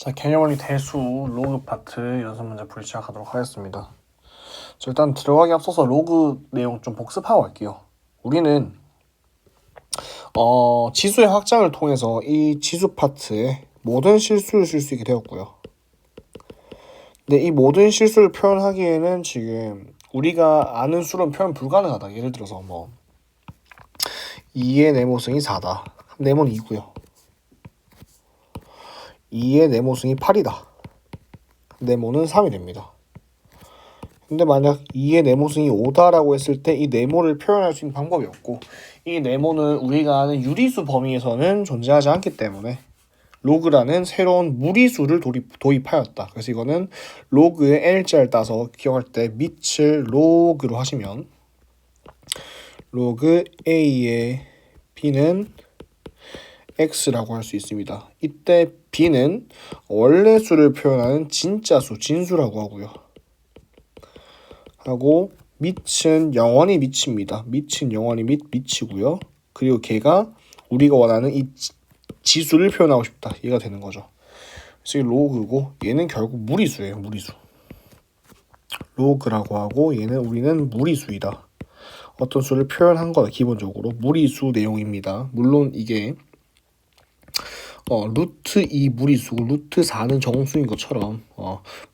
자, 개념원리 대수 로그 파트 연습 문제 풀이 시작하도록 하겠습니다. 자, 일단 들어가기 앞서서 로그 내용 좀 복습하고 갈게요. 우리는 지수의 확장을 통해서 이 지수 파트에 모든 실수를 쓸 수 있게 되었고요. 근데 이 모든 실수를 표현하기에는 지금 우리가 아는 수는 표현 불가능하다. 예를 들어서 2의 네모승이 4다. 네모는 2고요. 2의 네모승이 8이다. 네모는 3이 됩니다. 근데 만약 2의 네모승이 5다라고 했을 때 이 네모를 표현할 수 있는 방법이 없고, 이 네모는 우리가 아는 유리수 범위에서는 존재하지 않기 때문에 로그라는 새로운 무리수를 도입하였다. 그래서 이거는 로그의 n자를 따서 기억할 때 밑을 로그로 하시면 로그 a의 b는 x라고 할 수 있습니다. 이때 b는 원래 수를 표현하는 진짜수, 진수라고 하고요. 하고 밑은 영원히 밑입니다. 밑은 영원히 밑이고요. 그리고 걔가 우리가 원하는 이 지수를 표현하고 싶다. 얘가 되는 거죠. 그래서 이 로그고 얘는 결국 무리수예요. 무리수. 로그라고 하고 얘는 우리는 무리수이다. 어떤 수를 표현한 거다. 기본적으로 무리수 내용입니다. 물론 이게 루트 2 무리수고 루트 4는 정수인 것처럼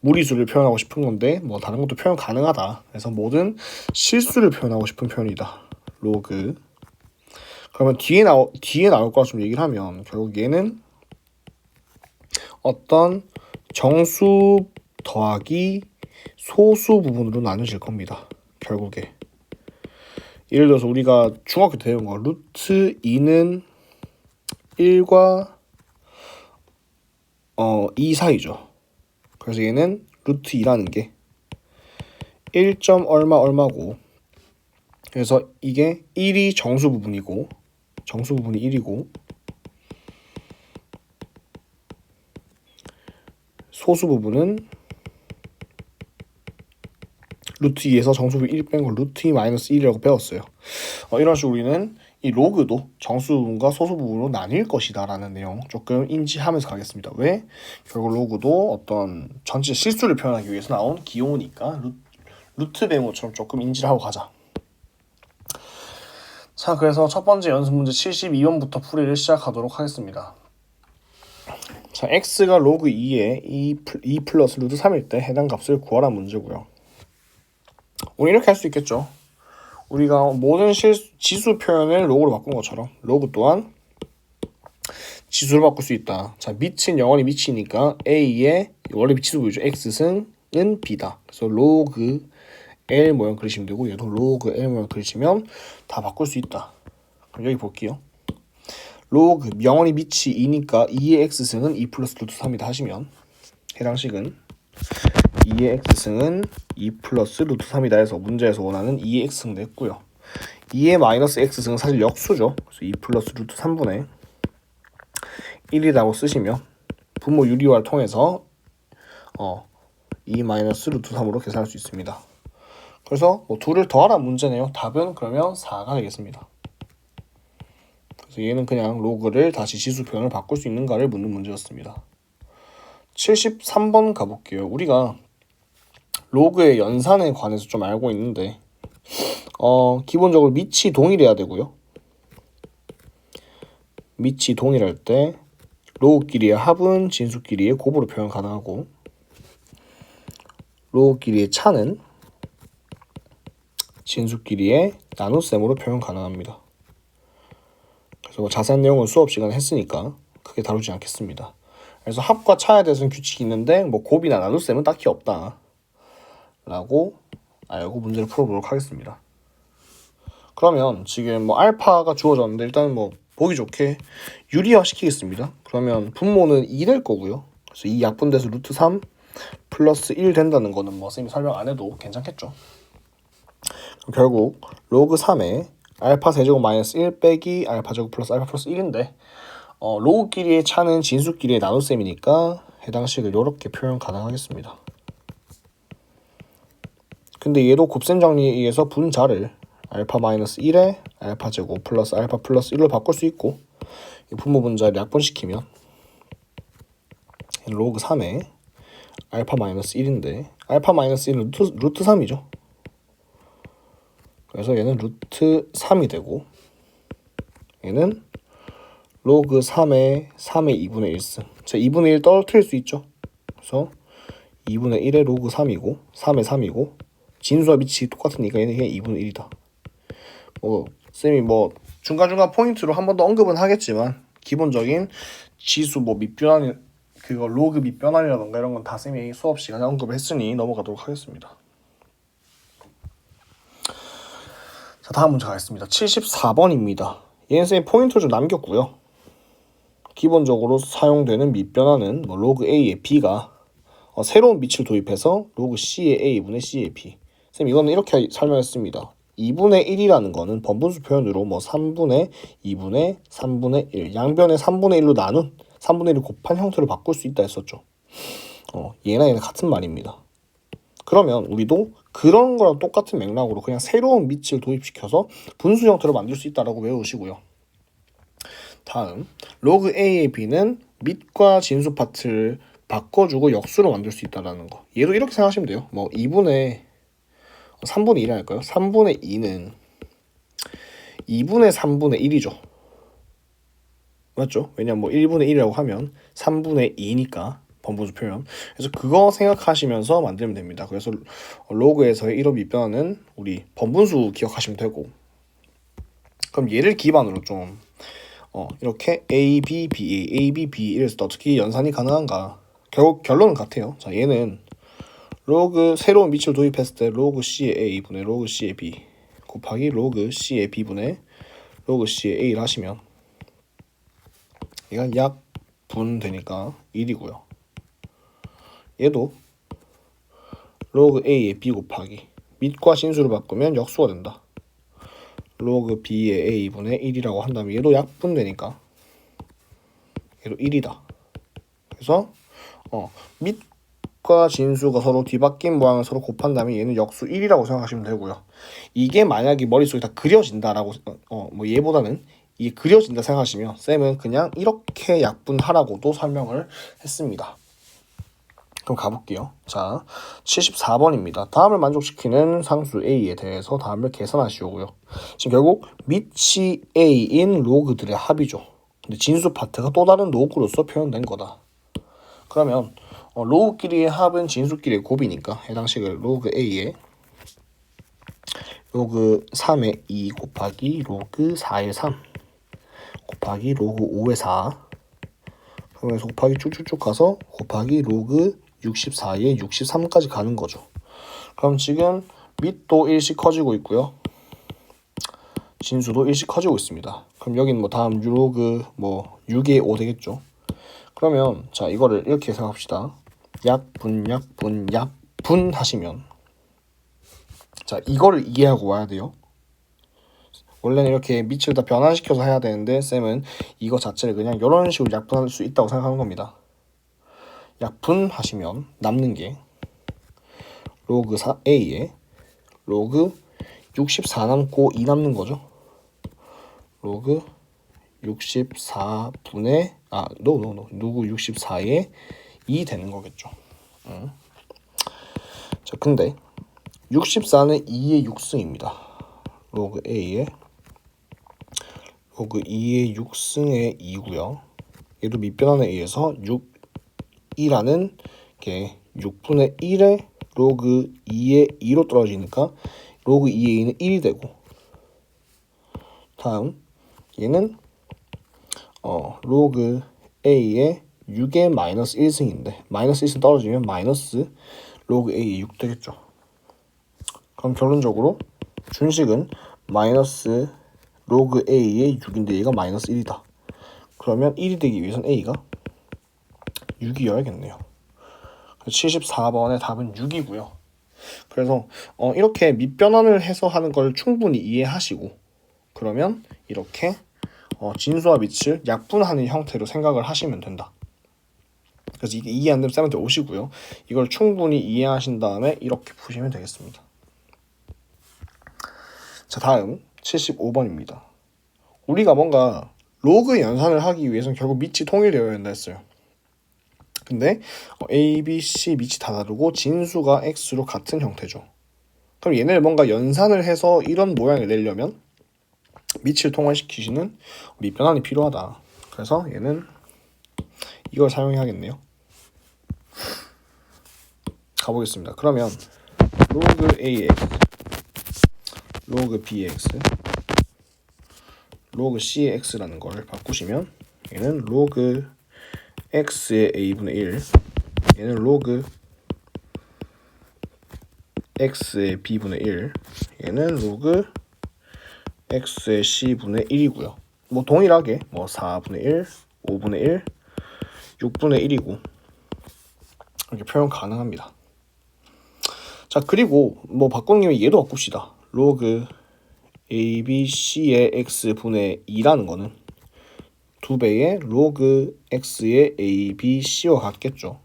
무리수를 표현하고 싶은 건데 다른 것도 표현 가능하다. 그래서 모든 실수를 표현하고 싶은 표현이다. 로그. 그러면 뒤에 나올 거라 좀 얘기를 하면 결국 얘는 어떤 정수 더하기 소수 부분으로 나눠질 겁니다. 결국에. 예를 들어서 우리가 중학교 때 배운 거 루트 2는 1과 2 사이죠. 그래서 얘는 루트 2라는 게 1. 얼마고, 그래서 이게 1이 정수 부분이고 정수 부분이 1이고 소수 부분은 루트 2에서 정수 부분 1 뺀 걸 루트 2 마이너스 1이라고 배웠어요. 이런 식으로 우리는 이 로그도 정수 부분과 소수 부분으로 나뉠 것이다 라는 내용 조금 인지하면서 가겠습니다. 왜? 결국 로그도 어떤 전체 실수를 표현하기 위해서 나온 기호니까 루트 배모처럼 조금 인지를 하고 가자. 자, 그래서 첫 번째 연습 문제 72번부터 풀이를 시작하도록 하겠습니다. 자, x가 로그 2에 2 플러스 루트 3일 때 해당 값을 구하라 문제고요. 우리 이렇게 할 수 있겠죠. 우리가 모든 지수 표현을 로그로 바꾼 것처럼 로그 또한 지수로 바꿀 수 있다. 자, 밑은 영원히 밑이니까 a의 원래 지수 보이죠. x승은 b다. 그래서 로그 L 모양 그리시면 되고 얘도 로그 L 모양 그리시면 다 바꿀 수 있다. 그럼 여기 볼게요. 로그 영원히 밑이 2니까 2의 x승은 2 플러스 루트 3이다 하시면 해당식은 2의 x승은 2 플러스 루트 3이다 해서 문제에서 원하는 2의 x승 냈고요. 2의 마이너스 x승은 사실 역수죠. 그래서 2 플러스 루트 3분의 1이라고 쓰시면 분모 유리화를 통해서 2 마이너스 루트 3으로 계산할 수 있습니다. 그래서 둘을 더하라 문제네요. 답은 그러면 4가 되겠습니다. 그래서 얘는 그냥 로그를 다시 지수 표현을 바꿀 수 있는가를 묻는 문제였습니다. 73번 가볼게요. 우리가 로그의 연산에 관해서 좀 알고 있는데 기본적으로 밑이 동일해야 되고요. 밑이 동일할 때 로그끼리의 합은 진수끼리의 곱으로 표현 가능하고 로그끼리의 차는 진수끼리의 나눗셈으로 표현 가능합니다. 그래서 자세한 내용은 수업 시간에 했으니까 크게 다루지 않겠습니다. 그래서 합과 차에 대해서는 규칙이 있는데 곱이나 나눗셈은 딱히 없다 라고 알고 문제를 풀어보도록 하겠습니다. 그러면 지금 알파가 주어졌는데 일단 보기 좋게 유리화 시키겠습니다. 그러면 분모는 2 될 거고요. 그래서 2 약분돼서 루트 3 플러스 1 된다는 거는 선생님이 설명 안 해도 괜찮겠죠. 결국 로그 3에 알파 세제곱 마이너스 1 빼기 알파 제곱 플러스 알파 플러스 1인데 로그끼리의 차는 진수끼리의 나눗셈이니까 해당식을 이렇게 표현 가능하겠습니다. 근데 얘도 곱셈 정리에 의해서 분자를 알파 마이너스 1에 알파 제곱 플러스 알파 플러스 1로 바꿀 수 있고 이 분모 분자를 약분시키면 로그 3에 알파 마이너스 1인데 알파 마이너스 1은 루트 3이죠. 그래서 얘는 루트 3이 되고 얘는 로그 3의 3의 2분의 1승. 자, 2분의 1 떨어뜨릴 수 있죠. 그래서 2분의 1의 로그 3이고 3의 3이고 진수와 밑이 똑같으니까 얘는 그냥 2분의 1이다. 쌤이 중간중간 포인트로 한 번 더 언급은 하겠지만 기본적인 지수 밑변환 그거 로그 밑변환이라던가 이런 건 다 쌤이 수업 시간에 언급을 했으니 넘어가도록 하겠습니다. 자, 다음 문제 가겠습니다. 74번입니다. 얘는 쌤이 포인트를 좀 남겼고요. 기본적으로 사용되는 밑변환은 로그 A의 B가 새로운 밑을 도입해서 로그 C의 A분의 C의 B. 쌤 이거는 이렇게 설명했습니다. 2분의 1이라는 거는 번분수 표현으로 3분의 2분의 3분의 1 양변에 3분의 1로 나눈 3분의 1을 곱한 형태로 바꿀 수 있다 했었죠. 얘나 얘는 같은 말입니다. 그러면 우리도 그런 거랑 똑같은 맥락으로 그냥 새로운 밑을 도입시켜서 분수 형태로 만들 수 있다라고 외우시고요. 다음 로그 A의 B는 밑과 진수 파트를 바꿔주고 역수로 만들 수 있다라는 거. 얘도 이렇게 생각하시면 돼요. 3분의 1이 할까요? 3분의 2는 2분의 3분의 1이죠. 맞죠? 왜냐면 1분의 1이라고 하면 3분의 2니까 번분수 표현. 그래서 그거 생각하시면서 만들면 됩니다. 그래서 로그에서의 1호 밑변환은 우리 번분수 기억하시면 되고 그럼 얘를 기반으로 좀 이렇게 A, B, B, A, B, B 이래서 어떻게 연산이 가능한가? 결국 결론은 같아요. 자, 얘는 로그 새로운 밑을 도입했을 때 로그 C의 A분의 로그 C의 B 곱하기 로그 C의 B분의 로그 C의 A를 하시면 얘가 약분 되니까 1이고요. 얘도 로그 A의 B 곱하기 밑과 진수를 바꾸면 역수가 된다. 로그 B의 A분의 1이라고 한다면 얘도 약분 되니까 얘도 1이다. 그래서 밑과 진수가 서로 뒤바뀐 모양을 서로 곱한 다음에 얘는 역수 1이라고 생각하시면 되고요. 이게 만약에 머릿속에 다 그려진다라고 얘보다는 이게 그려진다 생각하시면 쌤은 그냥 이렇게 약분하라고도 설명을 했습니다. 그럼 가볼게요. 자, 74번입니다. 다음을 만족시키는 상수 A에 대해서 다음을 계산하시오고요. 지금 결국 밑이 A인 로그들의 합이죠. 근데 진수 파트가 또 다른 로그로서 표현된 거다. 그러면 로그끼리의 합은 진수끼리의 곱이니까 해당 식을 로그 A에 로그 3의 2 곱하기 로그 4의 3 곱하기 로그 5의 4 그러면서 곱하기 쭉쭉쭉 가서 곱하기 로그 64에 63까지 가는 거죠. 그럼 지금 밑도 1씩 커지고 있고요. 진수도 1씩 커지고 있습니다. 그럼 여기는 다음 로그 6의 5 되겠죠. 그러면 자 이거를 이렇게 생각합시다. 약분 하시면 자 이거를 이해하고 와야 돼요. 원래는 이렇게 밑을 다 변환시켜서 해야 되는데 쌤은 이거 자체를 그냥 이런 식으로 약분할 수 있다고 생각하는 겁니다. 약분하시면 남는 게 로그 4a에 로그 64 남고 2 남는 거죠. 로그 64분의 로그 64에 2 되는 거겠죠. 자, 근데 64는 2의 6승입니다. 로그 a에 로그 2의 6승의 2고요. 얘도 밑변환에 의해서 6이라는 게 6분의 1의 로그 2의 2로 떨어지니까 로그 2의 2는 1이 되고 다음 얘는 로그 a의 6의 마이너스 1승인데 마이너스 1승 떨어지면 마이너스 로그 a의 6 되겠죠. 그럼 결론적으로 준식은 마이너스 로그 a의 6인데 얘가 마이너스 1이다. 그러면 1이 되기 위해서는 a가 6이어야겠네요. 74번의 답은 6이고요. 그래서 이렇게 밑변환을 해서 하는 걸 충분히 이해하시고 그러면 이렇게 진수와 밑을 약분하는 형태로 생각을 하시면 된다. 그래서 이게 이해 안 되면 쌤한테 오시고요. 이걸 충분히 이해하신 다음에 이렇게 푸시면 되겠습니다. 자, 다음 75번입니다. 우리가 뭔가 로그 연산을 하기 위해서는 결국 밑이 통일되어야 한다 했어요. 근데 A, B, C 밑이 다 다르고 진수가 x로 같은 형태죠. 그럼 얘네를 뭔가 연산을 해서 이런 모양을 내려면 밑을 통화시키시는 밑변환이 필요하다. 그래서 얘는 이걸 사용해야겠네요. 가보겠습니다. 그러면 로그 AX, 로그 BX, 로그 CX라는 걸 바꾸시면 얘는 로그 X의 A분의 1, 얘는 로그 X의 B분의 1, 얘는 로그 X의 C분의 1이고요. 뭐 동일하게 뭐 4분의 1, 5분의 1, 6분의 1이고 이렇게 표현 가능합니다. 자, 그리고 뭐 바꾸는 김에 얘도 바꿉시다. 로그 ABC의 X분의 2라는 거는 2배의 로그 X의 ABC와 같겠죠.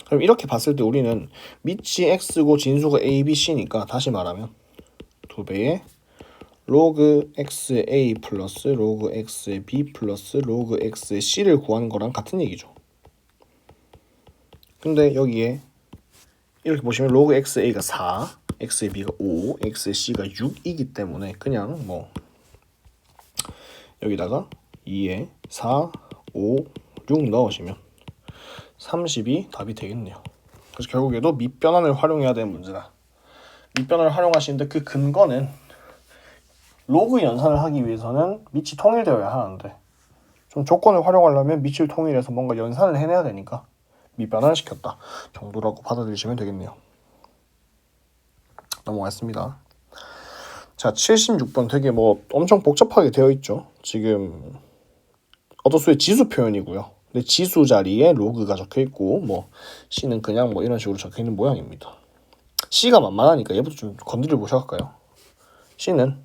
그럼 이렇게 봤을 때 우리는 밑이 X고 진수가 ABC니까 다시 말하면 2배의 로그 X의 A 플러스 로그 X의 B 플러스 로그 X의 C를 구하는 거랑 같은 얘기죠. 근데 여기에 이렇게 보시면 로그 XA가 4, XAB가 5, XAC가 6이기 때문에 그냥 뭐 여기다가 2에 4, 5, 6 넣으시면 30이 답이 되겠네요. 그래서 결국 얘도 밑변환을 활용해야 되는 문제다. 밑변환을 활용하시는데 그 근거는 로그 연산을 하기 위해서는 밑이 통일되어야 하는데 좀 조건을 활용하려면 밑을 통일해서 뭔가 연산을 해내야 되니까 밑변환을 시켰다 정도라고 받아들이시면 되겠네요. 넘어가겠습니다. 자, 76번 되게 뭐 엄청 복잡하게 되어 있죠. 지금 어도수의 지수 표현이고요. 근데 지수 자리에 로그가 적혀 있고 뭐 C는 그냥 뭐 이런 식으로 적혀 있는 모양입니다. C가 만만하니까 얘부터 좀 건드려 보셔볼까요? C는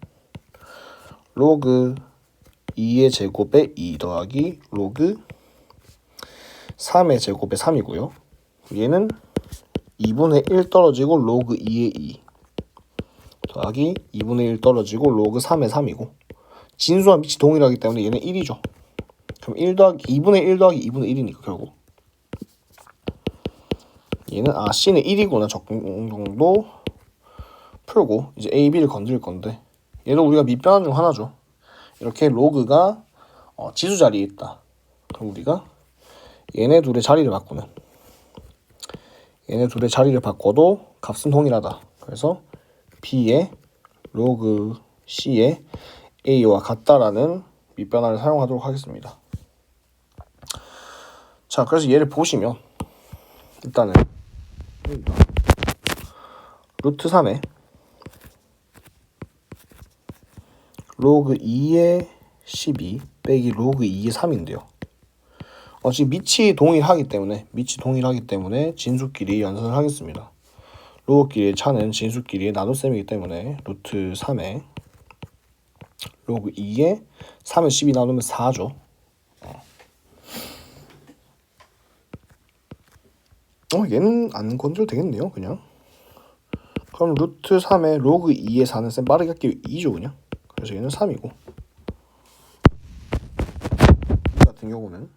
로그 2의 제곱에 2 더하기 로그 3의 제곱에 3이고요. 얘는 2분의 1 떨어지고 로그 2의 2 더하기 2분의 1 떨어지고 로그 3의 3이고 진수와 밑이 동일하기 때문에 얘는 1이죠. 그럼 1 더하기 2분의 1 더하기 2분의 1이니까 결국 얘는 C는 1이구나 정도 풀고 이제 A, B를 건드릴 건데 얘도 우리가 밑변환 중 하나죠. 이렇게 로그가 지수 자리에 있다. 그럼 우리가 얘네 둘의 자리를 바꾸는 얘네 둘의 자리를 바꿔도 값은 동일하다. 그래서 B의 로그 C의 A와 같다라는 밑변환을 사용하도록 하겠습니다. 자, 그래서 얘를 보시면 일단은 루트 3에 로그 2의 12 빼기 로그 2의 3인데요. 지금 밑이 동일하기 때문에 진수끼리 연산을 하겠습니다. 로그끼리의 차는 진수끼리의 나눗셈이기 때문에 루트 3에 로그 2에 3에 12 나누면 4죠. 얘는 안 건드려도 되겠네요. 그냥 그럼 루트 3에 로그 2에 4는 셈 빠르게 할게요. 2죠 그냥. 그래서 얘는 3이고 이 같은 경우는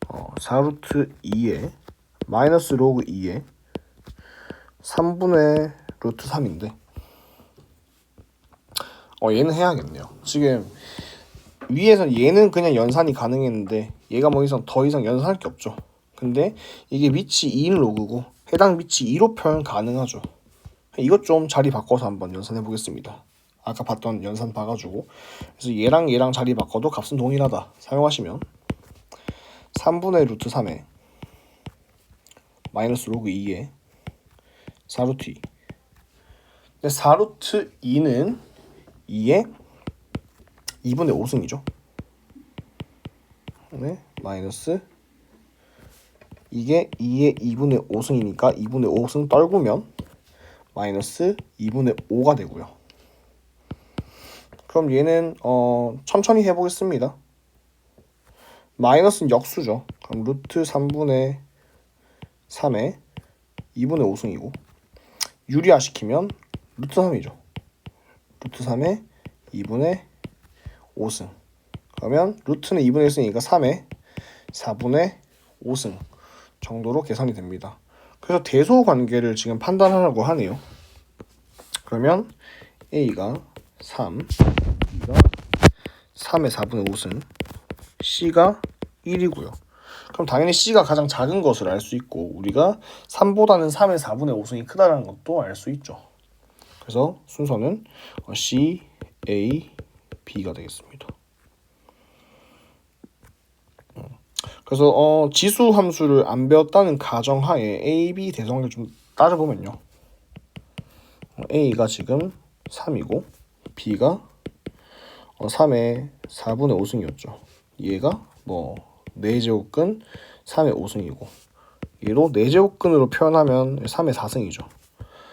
4루트 2에 마이너스 로그 2에 3분의 루트 3인데 얘는 해야겠네요. 지금 위에서 얘는 그냥 연산이 가능했는데 얘가 뭐 더 이상 연산할 게 없죠. 근데 이게 밑이 2인 로그고 해당 밑이 2로 표현 가능하죠. 이것 좀 자리 바꿔서 한번 연산해 보겠습니다. 아까 봤던 연산 봐가지고 그래서 얘랑 자리 바꿔도 값은 동일하다 사용하시면 3분의 루트 3에 마이너스 로그 2에 4루트 2 근데 4루트 2는 2에 2분의 5승이죠. 네, 마이너스 이게 2의 2분의 5승이니까 2분의 5승 떨구면 마이너스 2분의 5가 되고요. 그럼 얘는 천천히 해보겠습니다. 마이너스는 역수죠. 그럼 루트 3분의 3에 2분의 5승이고 유리화시키면 루트 3이죠. 루트 3에 2분의 5승 그러면 루트는 2분의 1승이니까 3에 4분의 5승 정도로 계산이 됩니다. 그래서 대소 관계를 지금 판단하라고 하네요. 그러면 A가 3, B가 3의 4분의 5승, C가 1이고요. 그럼 당연히 C가 가장 작은 것을 알 수 있고 우리가 3보다는 3의 4분의 5승이 크다는 것도 알 수 있죠. 그래서 순서는 C, A, B가 되겠습니다. 그래서 지수 함수를 안 배웠다는 가정하에 A, B 대성을 좀 따져보면요. A가 지금 3이고 B가 3의 4분의 5승이었죠. 얘가 4제곱근 3의 5승이고 얘도 4제곱근으로 표현하면 3의 4승이죠.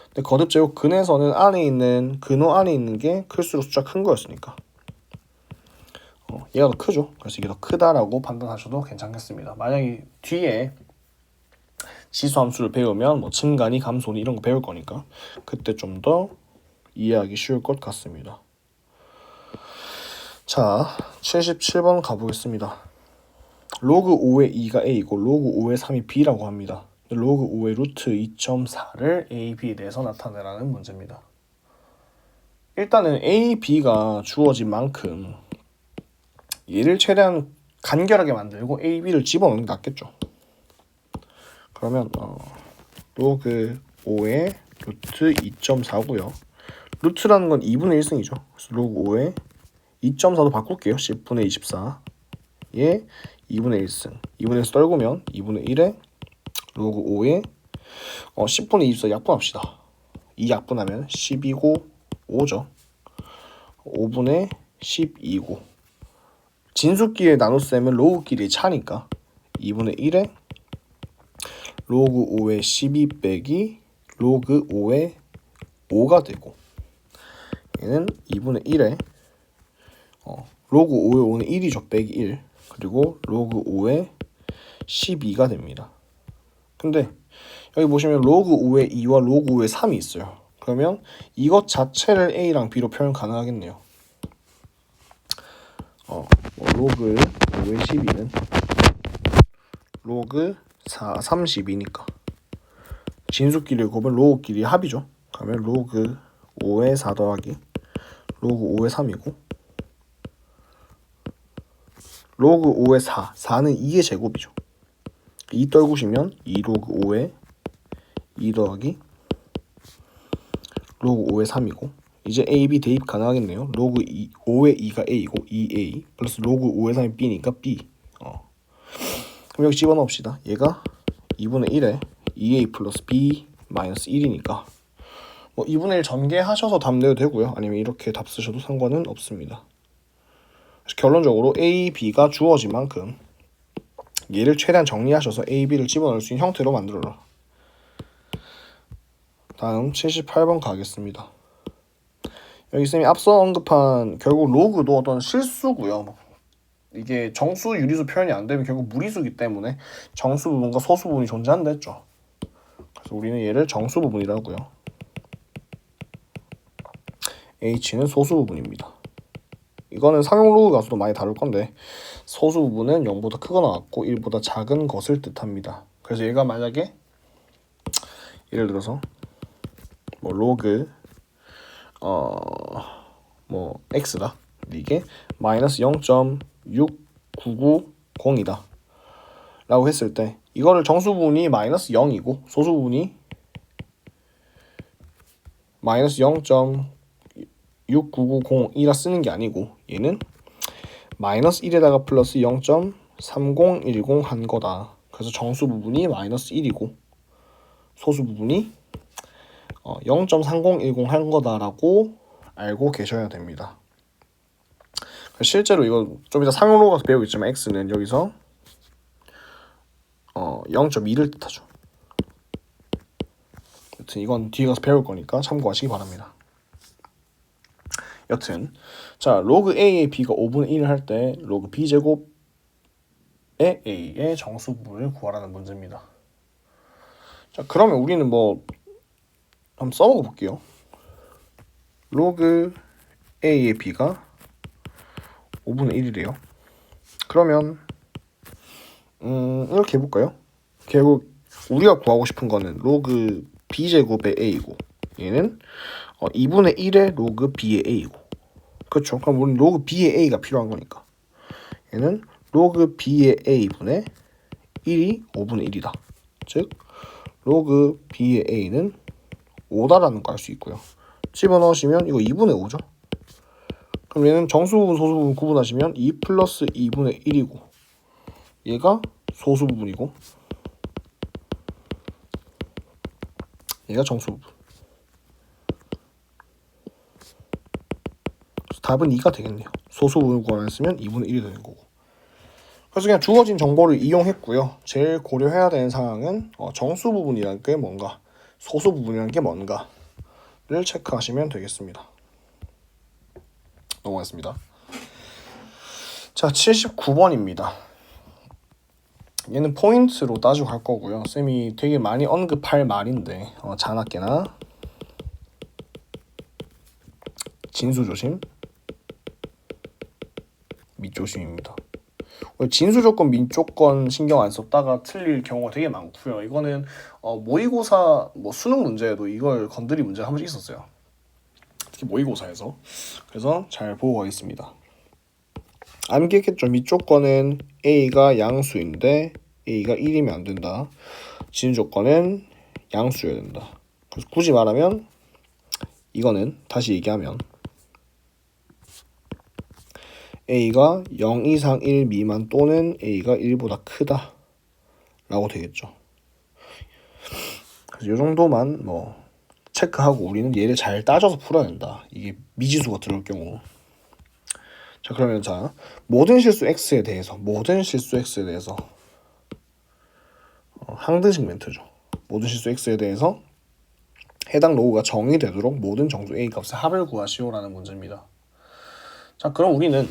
근데 거듭제곱 근에서는 근호 안에 있는 게 클수록 숫자 큰 거였으니까 얘가 더 크죠. 그래서 이게 더 크다라고 판단하셔도 괜찮겠습니다. 만약에 뒤에 지수함수를 배우면 증가니 감소니 이런 거 배울 거니까 그때 좀 더 이해하기 쉬울 것 같습니다. 자, 77번 가보겠습니다. 로그 5의 2가 A고 로그 5의 3이 B라고 합니다. 로그 5의 루트 2.4를 A, B에 대해서 나타내라는 문제입니다. 일단은 A, B가 주어진 만큼 얘를 최대한 간결하게 만들고 A, B를 집어넣는 게 낫겠죠. 그러면 로그 5의 루트 2.4고요. 루트라는 건 2분의 1승이죠. 그래서 로그 5의 2.4도 바꿀게요. 10분의 24 에 2분의 1승 2분의 1을 떨구면 2분의 1에 로그 5에 10분의 24 약분합시다. 이 약분하면 12고 5죠. 5분의 12고 진수끼리 나눗셈은 로그끼리 차니까 2분의 1에 로그 5의 12 빼기 로그 5의 5가 되고 얘는 2분의 1에 로그 5의 5는 1이죠. 빼기 1 그리고 로그 5의 12가 됩니다. 근데 여기 보시면 로그 5의 2와 로그 5의 3이 있어요. 그러면 이것 자체를 A랑 B로 표현 가능하겠네요. 로그 5의 12는 로그 32니까 진수끼리 곱은 로그끼리 합이죠. 그러면 로그 5의 4 더하기 로그 5의 3이고 로그 5의 4는 2의 제곱이죠. 2 떨구시면 2 로그 5의 2 더하기 로그 5의 3이고 이제 A, B 대입 가능하겠네요. 로그 5의 2가 A고 2A 플러스 로그 5의 3이 B니까 B. 그럼 여기 집어넣읍시다. 얘가 2분의 1에 2A 플러스 B 마이너스 1이니까 2분의 1 전개하셔서 답 내도 되고요. 아니면 이렇게 답 쓰셔도 상관은 없습니다. 그래서 결론적으로 A, B가 주어진 만큼 얘를 최대한 정리하셔서 A, B를 집어넣을 수 있는 형태로 만들어라. 다음 78번 가겠습니다. 여기 쌤이 앞서 언급한 결국 로그도 어떤 실수고요. 이게 정수, 유리수 표현이 안 되면 결국 무리수이기 때문에 정수 부분과 소수 부분이 존재한다 했죠. 그래서 우리는 얘를 정수 부분이라고요. H는 소수 부분입니다. 이거는 상용 로그 가서도 많이 다룰 건데 소수 부분은 0보다 크거나 같고 1보다 작은 것을 뜻합니다. 그래서 얘가 만약에 예를 들어서 로그 x다. 이게 마이너스 0.6990이다 라고 했을 때 이거를 정수 부분이 마이너스 0이고 소수 부분이 마이너스 0.6990이라 쓰는 게 아니고 얘는 마이너스 1에다가 플러스 0.3010 한 거다. 그래서 정수 부분이 마이너스 1이고 소수 부분이 0.3010 한 거다라고 알고 계셔야 됩니다. 실제로 이거 좀 이따 상용로 가서 배우겠지만 x는 여기서 0.2를 뜻하죠. 여튼 이건 뒤에 가서 배울 거니까 참고하시기 바랍니다. 여튼 자 로그 a의 b가 5분의 1을 할 때 로그 b제곱의 a의 정수 부분을 구하라는 문제입니다. 자 그러면 우리는 한번 써먹어 볼게요. 로그 a의 b가 5분의 1이래요. 그러면 이렇게 해볼까요? 결국 우리가 구하고 싶은 거는 로그 b제곱의 a이고 얘는 2분의 1의 로그 b의 a이고 그렇죠? 그럼 우리는 로그 b의 a가 필요한 거니까 얘는 로그 b의 a분의 1이 5분의 1이다. 즉 로그 b의 a는 5다라는 거 알 수 있고요. 집어넣으시면 이거 2분의 5죠. 그럼 얘는 정수부분 소수부분 구분하시면 2 플러스 2분의 1이고 얘가 소수부분이고 얘가 정수부분. 그래서 답은 2가 되겠네요. 소수부분을 구하였으면 2분의 1이 되는 거고. 그래서 그냥 주어진 정보를 이용했고요. 제일 고려해야 되는 상황은 정수부분이라는 게 뭔가 소수부분이라는 게 뭔가를 체크하시면 되겠습니다. 넘어가겠습니다. 자, 79번입니다. 얘는 포인트로 따지고 갈 거고요. 쌤이 되게 많이 언급할 말인데 자나깨나 진수 조심, 밑 조심입니다. 진수 조건, 민 조건 신경 안 썼다가 틀릴 경우가 되게 많고요. 이거는 모의고사 수능 문제에도 이걸 건드린 문제가 한 번씩 있었어요. 특히 모의고사에서. 그래서 잘 보고 가겠습니다. 암기했겠죠. 밑 조건은 A가 양수인데 A가 1이면 안 된다. 진수 조건은 양수여야 된다. 그래서 굳이 말하면 이거는 다시 얘기하면 A가 0 이상 1 미만 또는 A가 1보다 크다 라고 되겠죠. 그래서 이 정도만 체크하고 우리는 얘를 잘 따져서 풀어야 된다. 이게 미지수가 들어올 경우. 자, 그러면 모든 실수 x에 대해서 항등식 멘트죠. 모든 실수 x에 대해서 해당 로그가 정의되도록 모든 정수 a 값의 합을 구하시오라는 문제입니다. 자, 그럼 우리는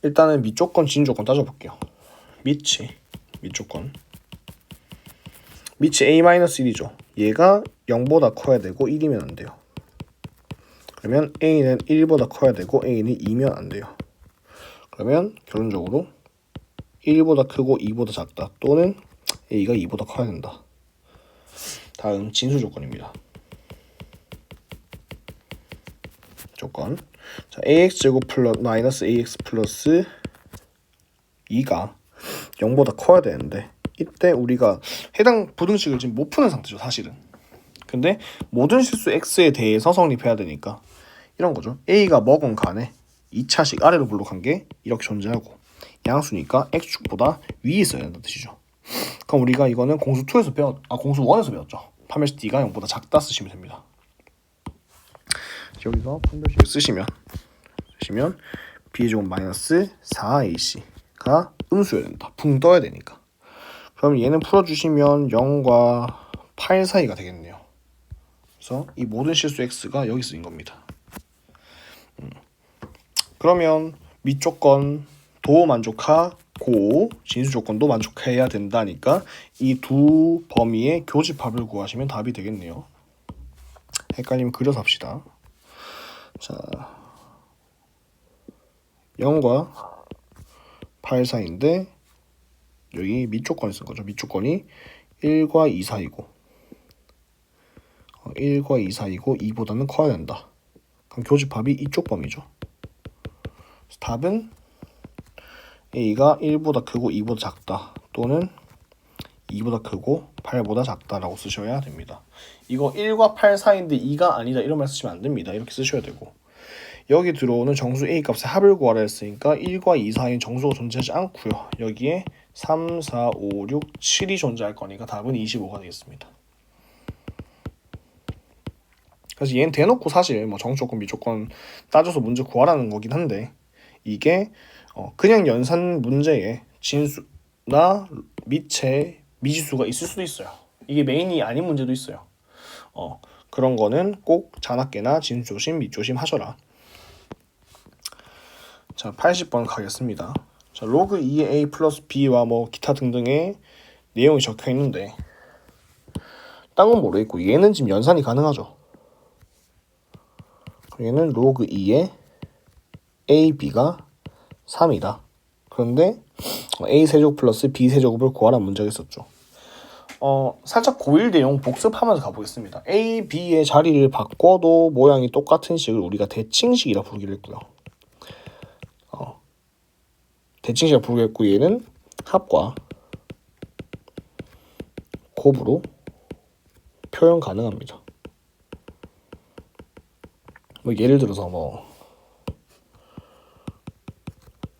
일단은 밑조건, 진조건 따져볼게요. 밑조건. 밑이 a-1이죠. 얘가 0보다 커야 되고 1이면 안 돼요. 그러면 a는 1보다 커야 되고 a는 2면 안 돼요. 그러면 결론적으로 1보다 크고 2보다 작다 또는 a가 2보다 커야 된다. 다음 진수 조건입니다. 조건. 자, ax제곱 마이너스 ax 플러스 2가 0보다 커야 되는데 이때 우리가 해당 부등식을 지금 못 푸는 상태죠, 사실은. 근데 모든 실수 x에 대해서 성립해야 되니까 이런 거죠. a가 뭐건 간에 2차식 아래로 블록한 게 이렇게 존재하고 양수니까 x축보다 위에 있어야 된다는 뜻이죠. 그럼 우리가 이거는 공수 2에서 공수 1에서 배웠죠. 판별식 d가 0보다 작다 쓰시면 됩니다. 여기서 판별식 쓰시면 b제곱 마이너스 4ac가 음수여야 된다. 붕 떠야 되니까. 그럼 얘는 풀어주시면 0과 8 사이가 되겠네요. 그래서 이 모든 실수 x가 여기 쓰인 겁니다. 그러면 밑조건도 만족하고 진수조건도 만족해야 된다니까 이 두 범위의 교집합을 구하시면 답이 되겠네요. 헷갈리면 그려서 합시다. 자, 0과 8 사이인데 여기 밑조건이 쓴 거죠. 밑조건이 1과 2 사이고 1과 2 사이고 2보다는 커야 된다. 그럼 교집합이 이쪽 범위죠. 답은 A가 1보다 크고 2보다 작다 또는 2보다 크고 8보다 작다라고 쓰셔야 됩니다. 이거 1과 8 사이인데 2가 아니다 이런 말 쓰시면 안 됩니다. 이렇게 쓰셔야 되고 여기 들어오는 정수 A 값의 합을 구하라 했으니까 1과 2 사이인 정수가 존재하지 않고요. 여기에 3, 4, 5, 6, 7이 존재할 거니까 답은 25가 되겠습니다. 그래서 얘는 대놓고 사실 정조건, 미조건 따져서 문제 구하라는 거긴 한데 이게 그냥 연산 문제에 진수나 밑에 미지수가 있을 수도 있어요. 이게 메인이 아닌 문제도 있어요. 그런 거는 꼭 자나깨나 진수조심, 밑조심 하셔라. 자, 80번 가겠습니다. 자, 로그 2의 a 플러스 b와 기타 등등의 내용이 적혀 있는데 딴 건 모르겠고 얘는 지금 연산이 가능하죠. 얘는 로그 2의 a, b가 3이다. 그런데 a세제곱 플러스 b세제곱을 구하라는 문제가 있었죠. 살짝 고1 내용 복습하면서 가보겠습니다. a, b의 자리를 바꿔도 모양이 똑같은 식을 우리가 대칭식이라 부르기로 했고요. 대칭식이라 부르기로 했고, 얘는 합과 곱으로 표현 가능합니다. 예를 들어서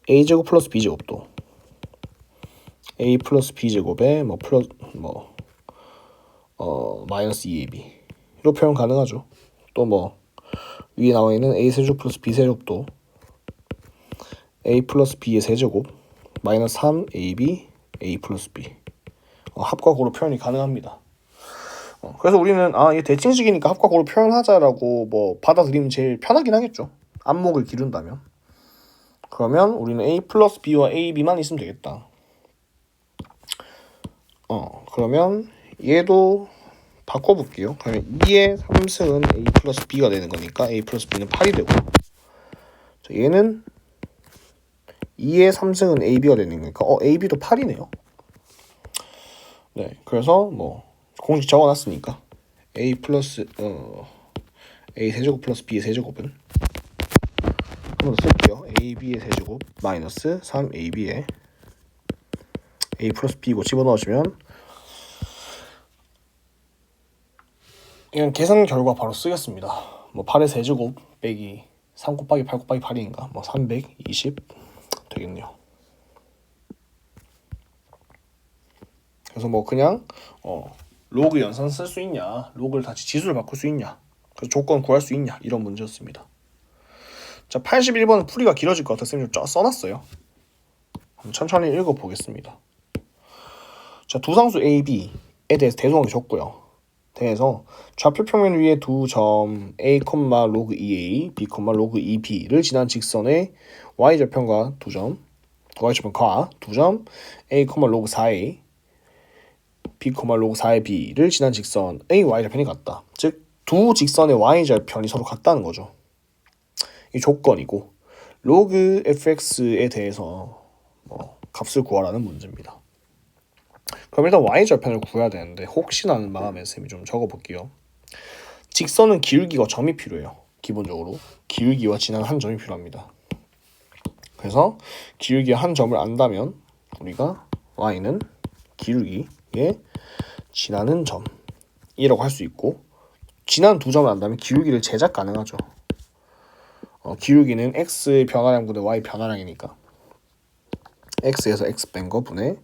a제곱 플러스 b제곱도 a 플러스 b제곱에 플러스 마이너스 2ab로 표현 가능하죠. 또 위에 나와 있는 a 세제곱 플러스 b 세제곱도 a 플러스 b의 세제곱 마이너스 3ab a 플러스 b 합과 고로 표현이 가능합니다. 그래서 우리는 이게 대칭식이니까 합과 고로 표현하자라고 받아들이면 제일 편하긴 하겠죠. 안목을 기른다면. 그러면 우리는 a 플러스 b와 ab만 있으면 되겠다. 그러면 얘도 바꿔볼게요. 그러면 2의 3승은 a 플러스 b가 되는 거니까 a 플러스 b는 8이 되고, 얘는 2의 3승은 ab가 되는 거니까 ab도 8이네요. 네, 그래서 공식 적어놨으니까 a 플러스 a 세제곱 플러스 b의 세제곱은 한번 더 쓸게요. ab의 세제곱 마이너스 3ab의 a 플러스 b고 집어넣으시면 이건 계산 결과 바로 쓰겠습니다. 8의 세제곱 빼기 3 곱하기 8 곱하기 8이니까 320 되겠네요. 그래서 그냥 로그 연산 쓸 수 있냐, 로그를 다시 지수를 바꿀 수 있냐, 그래서 조건 구할 수 있냐, 이런 문제였습니다. 자, 81번은 풀이가 길어질 것 같아서 좀 써놨어요. 천천히 읽어보겠습니다. 자, 두상수 A, B에 대해서 대소관계 줬고요. 대해서 좌표 평면 위에 두 점 A, 로그 2A, B, 로그 2B를 지난 직선의 Y절편과 두 점, Y절편과 두 점 A, 로그 4A, B, 로그 4의 B를 지난 직선의 Y절편이 같다. 즉, 두 직선의 Y절편이 서로 같다는 거죠. 이 조건이고, 로그 fx에 대해서 값을 구하라는 문제입니다. 그럼 일단 Y절편을 구해야 되는데 혹시나 하는 마음에 쌤이 좀 적어볼게요. 직선은 기울기와 점이 필요해요. 기본적으로 기울기와 지나는 한 점이 필요합니다. 그래서 기울기와 한 점을 안다면 우리가 Y는 기울기에 지나는 점이라고 할 수 있고, 지나는 두 점을 안다면 기울기를 제작 가능하죠. 기울기는 x의 변화량분의 y 변화량이니까 x에서 x 뺀 거 분의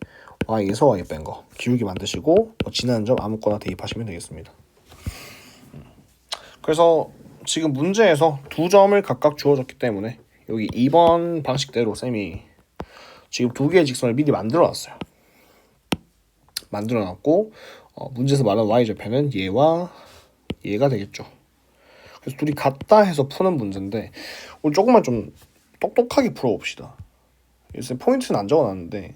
y에서 y 뺀 거, 기울기 만드시고 지나는 점 아무거나 대입하시면 되겠습니다. 그래서 지금 문제에서 두 점을 각각 주어졌기 때문에 여기 2번 방식대로 쌤이 지금 두 개의 직선을 미리 만들어놨어요. 만들어놨고 문제에서 말하는 y절편은 얘와 얘가 되겠죠. 그래서 둘이 같다 해서 푸는 문제인데 오늘 조금만 좀 똑똑하게 풀어봅시다. 요새 포인트는 안 적어놨는데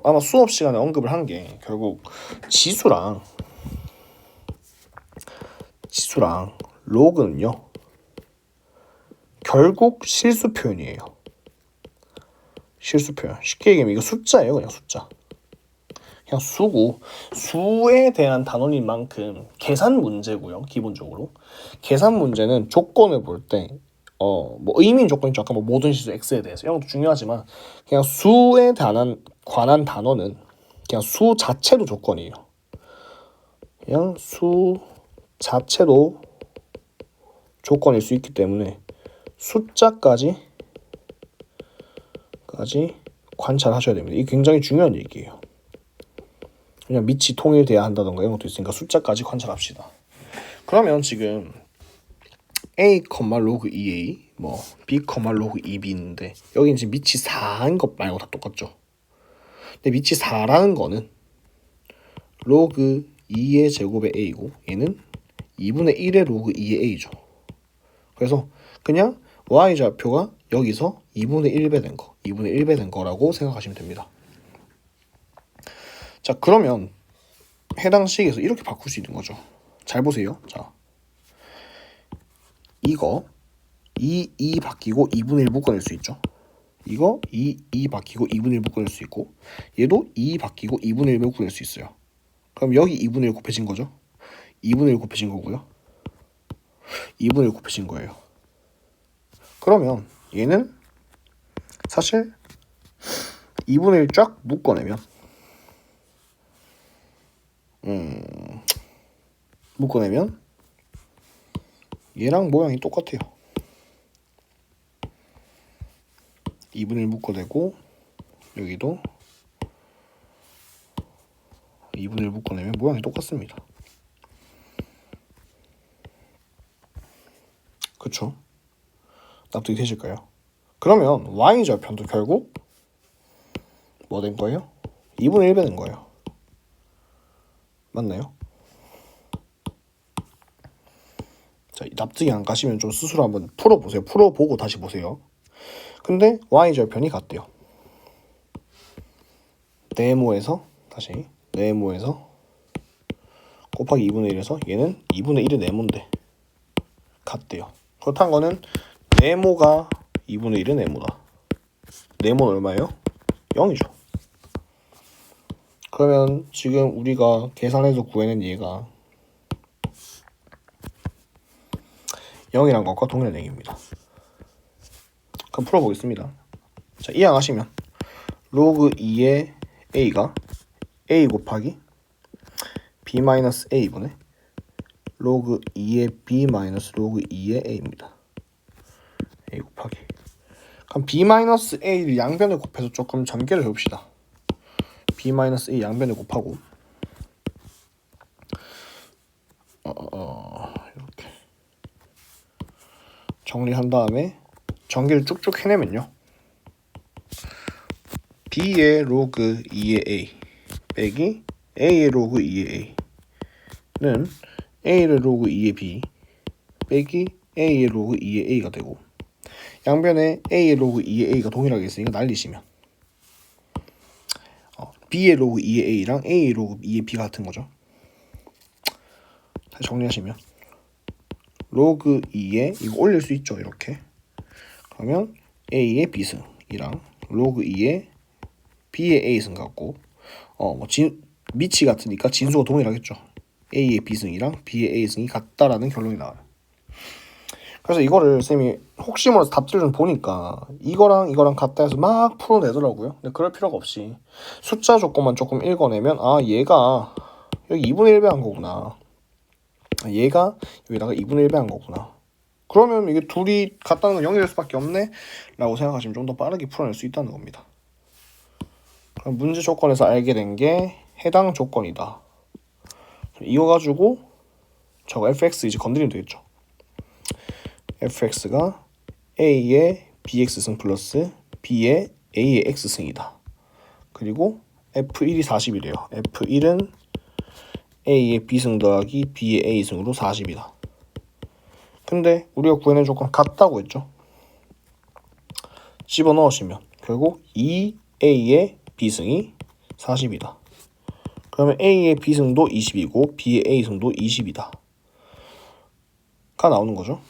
아마 수업 시간에 언급을 한 게 결국 지수랑 로그는요 결국 실수 표현이에요. 실수 표현. 쉽게 얘기하면 이거 숫자예요. 그냥 숫자. 그냥 수고, 수에 대한 단원인 만큼 계산 문제고요. 기본적으로 계산 문제는 조건을 볼 때 의미인 조건이 있죠. 아까 모든 실수 x에 대해서 이런 것도 중요하지만 그냥 수에 관한 단어는 그냥 수 자체도 조건이에요. 그냥 수 자체도 조건일 수 있기 때문에 숫자까지 관찰하셔야 됩니다. 이게 굉장히 중요한 얘기예요. 그냥 밑이 통일돼야 한다던가 이런 것도 있으니까 숫자까지 관찰합시다. 그러면 지금 a, 로그 2a, b, 로그 2b 있는데 여기 이제 밑이 4인 것 말고 다 똑같죠. 근데 밑이 4라는 거는 로그 2의 제곱의 a고 얘는 2분의 1의 로그 2의 a죠. 그래서 그냥 y좌표가 여기서 2분의 1배 된 거, 2분의 1배 된 거라고 생각하시면 됩니다. 자, 그러면 해당 식에서 이렇게 바꿀 수 있는 거죠. 잘 보세요. 자, 이거 2 바뀌고 2분의 1 묶어낼 수 있죠. 이거 2 바뀌고 2분의 1 묶어낼 수 있고 얘도 2 바뀌고 2분의 1 묶어낼 수 있어요. 그럼 여기 2분의 1 곱해진 거죠. 2분의 1 곱해진 거고요. 2분의 1 곱해진 거예요. 그러면 얘는 사실 2분의 1 쫙 묶어내면 얘랑 모양이 똑같아요. 2분의 1 묶어내고 여기도 2분의 1 묶어내면 모양이 똑같습니다. 그쵸? 납득이 되실까요? 그러면 y절편도 결국 뭐 된 거예요? 2분의 1 되는 거예요. 맞나요? 자, 납득이 안 가시면 좀 스스로 한번 풀어보세요. 풀어보고 다시 보세요. 근데 y절편이 같대요. 네모에서 곱하기 2분의 1에서 얘는 2분의 1의 네모인데 같대요. 그렇다는 거는 네모가 2분의 1의 네모다. 네모는 얼마예요? 0이죠. 그러면 지금 우리가 계산해서 구해낸 얘가 0이란 것과 동일한 얘기입니다. 그럼 풀어보겠습니다. 자, 이항하시면 로그 2의 a가 a 곱하기 b-a분의 로그 2의 b 마이너스 로그 2의 a입니다. a 곱하기. 그럼 b-a를 양변에 곱해서 조금 전개를 해봅시다. b-a 양변에 곱하고 이렇게 정리한 다음에 전개를 쭉쭉 해내면요. b의 로그 2의 a 빼기 a의 로그 2의 a는 a의 로그 2의 b 빼기 a의 로그 2의 a가 되고 양변에 a의 로그 2의 a가 동일하게 있으니까 날리시면 b의 로그 2의 a랑 a의 로그 2의 b가 같은 거죠. 다시 정리하시면 로그 2에 이거 올릴 수 있죠. 이렇게 그러면 a의 b승이랑 로그 2의 b의 a승 같고 미치 같으니까 진수가 동일하겠죠. a의 b승이랑 b의 a승이 같다라는 결론이 나와요. 그래서 이거를 쌤이 혹시 몰라서 답지를 좀 보니까 이거랑 같다 해서 막 풀어내더라고요. 근데 그럴 필요가 없이 숫자 조건만 조금 읽어내면 얘가 여기 2분의 1 배한 거구나. 얘가 여기다가 2분의 1 배한 거구나. 그러면 이게 둘이 같다는 건 0이 될 수밖에 없네 라고 생각하시면 좀 더 빠르게 풀어낼 수 있다는 겁니다. 그럼 문제 조건에서 알게 된 게 해당 조건이다. 이거 가지고 저거 fx 이제 건드리면 되겠죠. fx가 a의 bx승 플러스 b의 a의 x승이다. 그리고 f1이 40이래요. f1은 a의 b승 더하기 b의 a승으로 40이다. 근데 우리가 구해낸 조건 같다고 했죠. 집어넣으시면 결국 2a의 b승이 40이다. 그러면 a의 b승도 20이고 b의 a승도 20이다. 가 나오는 거죠.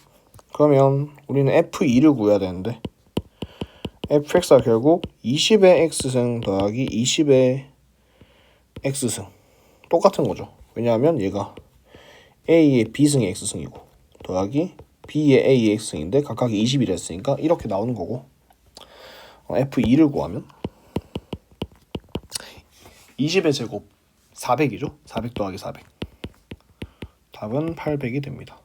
그러면 우리는 f2를 구해야 되는데 fx가 결국 20의 x승 더하기 20의 x승 똑같은 거죠. 왜냐하면 얘가 a의 b승의 x승이고 더하기 b의 a의 x승인데 각각이 20이라 했으니까 이렇게 나오는 거고 f2를 구하면 20의 제곱 400이죠. 400 더하기 400 답은 800이 됩니다.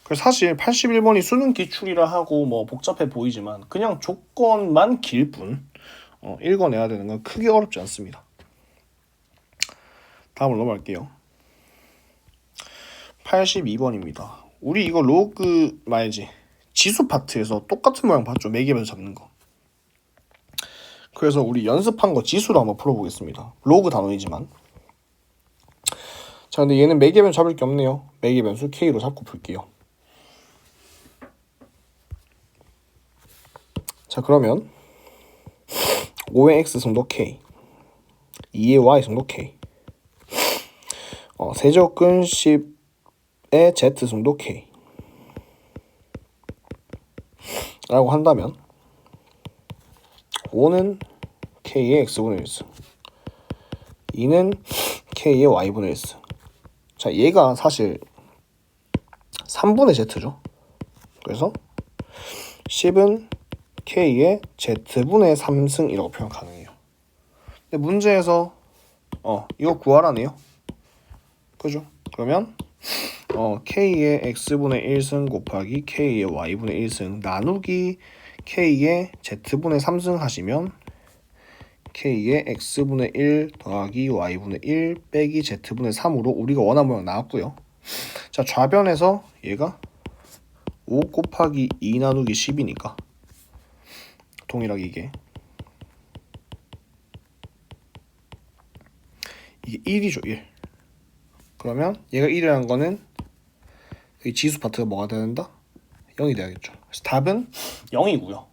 그래서 사실 81번이 수능 기출이라 하고 뭐 복잡해 보이지만 그냥 조건만 길 뿐 읽어내야 되는 건 크게 어렵지 않습니다. 다음으로 넘어갈게요. 82번입니다. 우리 이거 로그 말지 지수 파트에서 똑같은 모양 봤죠? 매개변 잡는 거. 그래서 우리 연습한 거 지수로 한번 풀어보겠습니다. 로그 단원이지만 자 근데 얘는 매개변 잡을 게 없네요. 매개변수 K로 잡고 풀게요. 자 그러면 5의 x승도 K 2의 y승도 K 세제곱근 10의 z승도 K 라고 한다면 5는 K의 X분의 1승, 2는 K의 Y분의 1승. 자, 얘가 사실 3분의 Z죠. 그래서 10은 K의 Z분의 3승이라고 표현 가능해요. 근데 문제에서 이거 구하라네요. 그죠? 그러면 K의 X분의 1승 곱하기 K의 Y분의 1승 나누기 K의 Z분의 3승 하시면 K의 X분의 1 더하기 Y분의 1 빼기 Z분의 3으로 우리가 원한 모양 나왔고요. 자, 좌변에서 얘가 5 곱하기 2 나누기 10이니까 동일하게 이게 1이죠. 1. 그러면 얘가 1이라는 거는 이 지수 파트가 뭐가 된다? 0이 돼야겠죠. 그래서 답은 0이고요.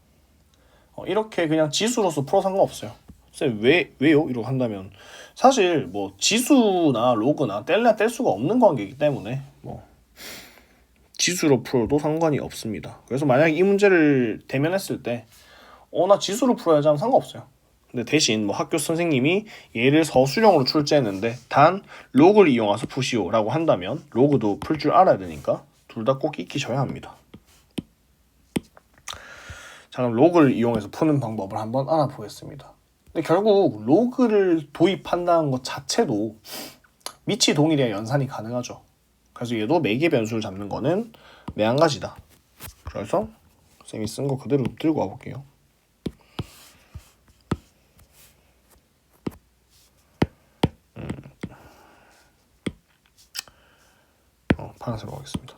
이렇게 그냥 지수로서 풀어 상관없어요. 쌤 왜요? 이러고 한다면 사실 뭐 지수나 로그나 뗄래야 뗄 수가 없는 관계이기 때문에 뭐 지수로 풀어도 상관이 없습니다. 그래서 만약에 이 문제를 대면했을 때 나 지수로 풀어야지 하면 상관없어요. 근데 대신 뭐 학교 선생님이 얘를 서술형으로 출제했는데 단 로그를 이용해서 푸시오 라고 한다면 로그도 풀 줄 알아야 되니까 둘 다 꼭 익히셔야 합니다. 자, 그럼 로그를 이용해서 푸는 방법을 한번 알아보겠습니다. 근데 결국 로그를 도입한다는 것 자체도 밑이 동일해야 연산이 가능하죠. 그래서 얘도 매개 변수를 잡는 거는 매한가지다. 그래서 쌤이 쓴 거 그대로 들고 와볼게요. 파란색으로 하겠습니다.